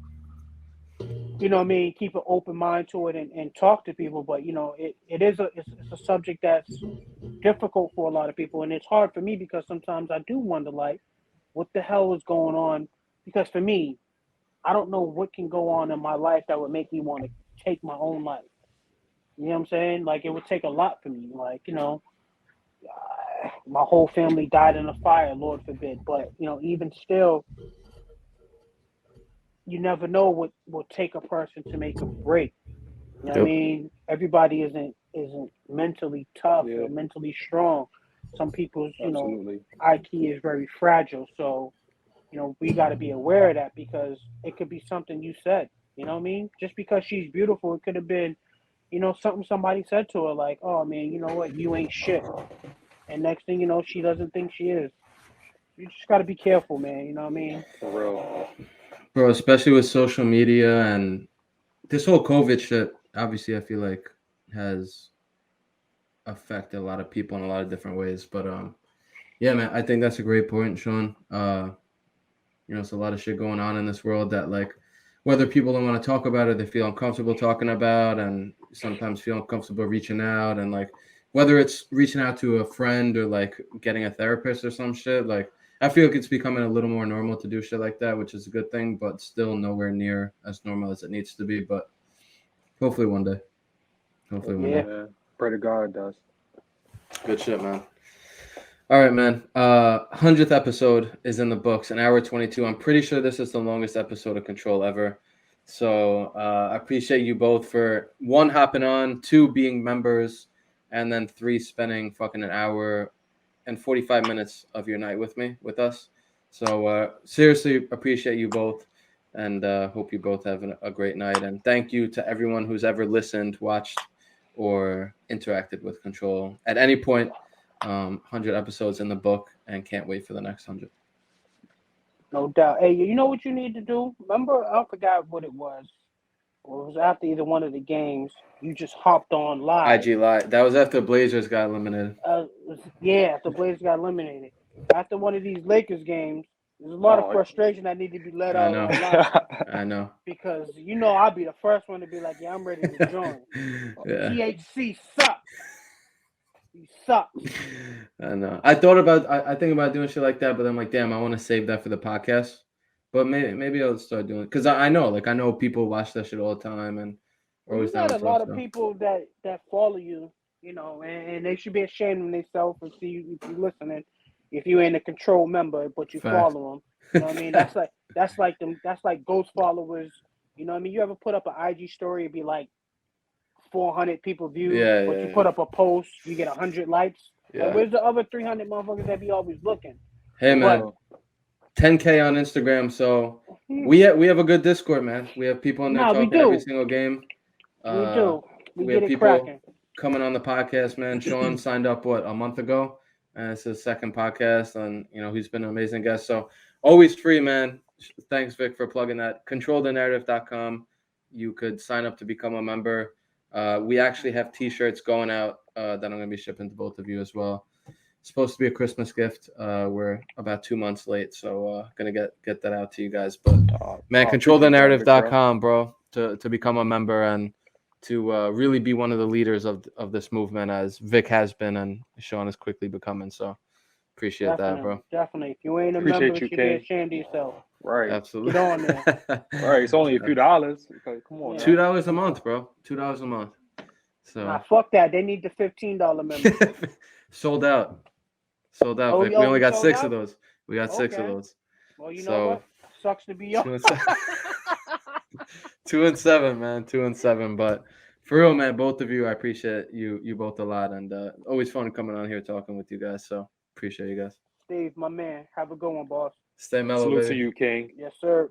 keep an open mind to it and talk to people. But, it's a subject that's difficult for a lot of people. And it's hard for me because sometimes I do wonder, like, what the hell is going on? Because for me, I don't know what can go on in my life that would make me want to take my own life. You know what I'm saying? Like, it would take a lot for me. Like, my whole family died in a fire, Lord forbid. But, even still, you never know what will take a person to make a break. You know what I mean? Everybody isn't mentally tough or mentally strong. Some people's, IQ is very fragile. So, we got to be aware of that, because it could be something you said. You know what I mean? Just because she's beautiful, it could have been, something somebody said to her, like, oh, man, you know what? You ain't shit. And next thing you know, she doesn't think she is. You just got to be careful, man. You know what I mean? For real. Bro, especially with social media and this whole COVID shit, obviously, I feel like has affected a lot of people in a lot of different ways. But, yeah, man, I think that's a great point, Sean. It's a lot of shit going on in this world that, like, whether people don't want to talk about it, they feel uncomfortable talking about, and sometimes feel uncomfortable reaching out. And, like, whether it's reaching out to a friend or, like, getting a therapist or some shit, like, I feel like it's becoming a little more normal to do shit like that, which is a good thing, but still nowhere near as normal as it needs to be. But hopefully one day. Hopefully one day. Pray to God it does. Good shit, man. All right, man. 100th episode is in the books, an hour 22. I'm pretty sure this is the longest episode of Control ever. So I appreciate you both for 1, hopping on, 2, being members, and then 3, spending fucking an hour and 45 minutes of your night with us. So seriously appreciate you both, and hope you both have a great night. And thank you to everyone who's ever listened, watched, or interacted with Control at any point. 100 episodes in the book, and can't wait for the next 100. No doubt. Hey, you know what you need to do? Remember, I forgot what it was. Or it was after either one of the games. You just hopped on live. IG Live. That was after Blazers got eliminated. Yeah, the Blazers got eliminated. After one of these Lakers games, there's a lot of frustration that need to be let out on live. I know. Because I'll be the first one to be like, yeah, I'm ready to join. Yeah. THC sucks. He sucks. I know. I think about doing shit like that, but I'm like, damn, I want to save that for the podcast. But maybe I'll start doing it because I know people watch that shit all the time and are always down. You got a lot of people that follow you, and they should be ashamed of themselves and see you if you're listening. If you ain't a Control member, but you follow them, you know what I mean? That's like ghost followers. You know what I mean? You ever put up an IG story, it'd be like 400 people view, but you put up a post, you get 100 likes. Yeah. Like, where's the other 300 motherfuckers that be always looking? Hey man, 10K on Instagram. So we have a good Discord, man. We have people in there talking every single game. We do. We have people coming on the podcast, man. Sean signed up a month ago, and it's his second podcast, and he's been an amazing guest. So always free, man. Thanks, Vic, for plugging that. ControlTheNarrative.com. You could sign up to become a member. We actually have T-shirts going out that I'm going to be shipping to both of you as well. It's supposed to be a Christmas gift. We're about 2 months late, so going to get that out to you guys. But man, ControlTheNarrative.com, bro, to become a member and to really be one of the leaders of this movement, as Vic has been and Sean is quickly becoming. So appreciate that, bro. Definitely. If you ain't a member, you should be ashamed of yourself. Right. Absolutely. Get on there. Right. It's only a few dollars. Come on. $2 a month, bro. $2 a month. So nah, fuck that. They need the $15 membership. Sold out. Oh, we only got 6 out? of those. We got 6 of those. Well, you know what? Sucks to be yours. 2 and 7, man. 2 and 7. But for real, man, both of you, I appreciate you both a lot, and always fun coming on here talking with you guys. So appreciate you guys. Steve, my man, have a good one, boss. Stay mellow, Salute baby. to you, King. Yes, sir.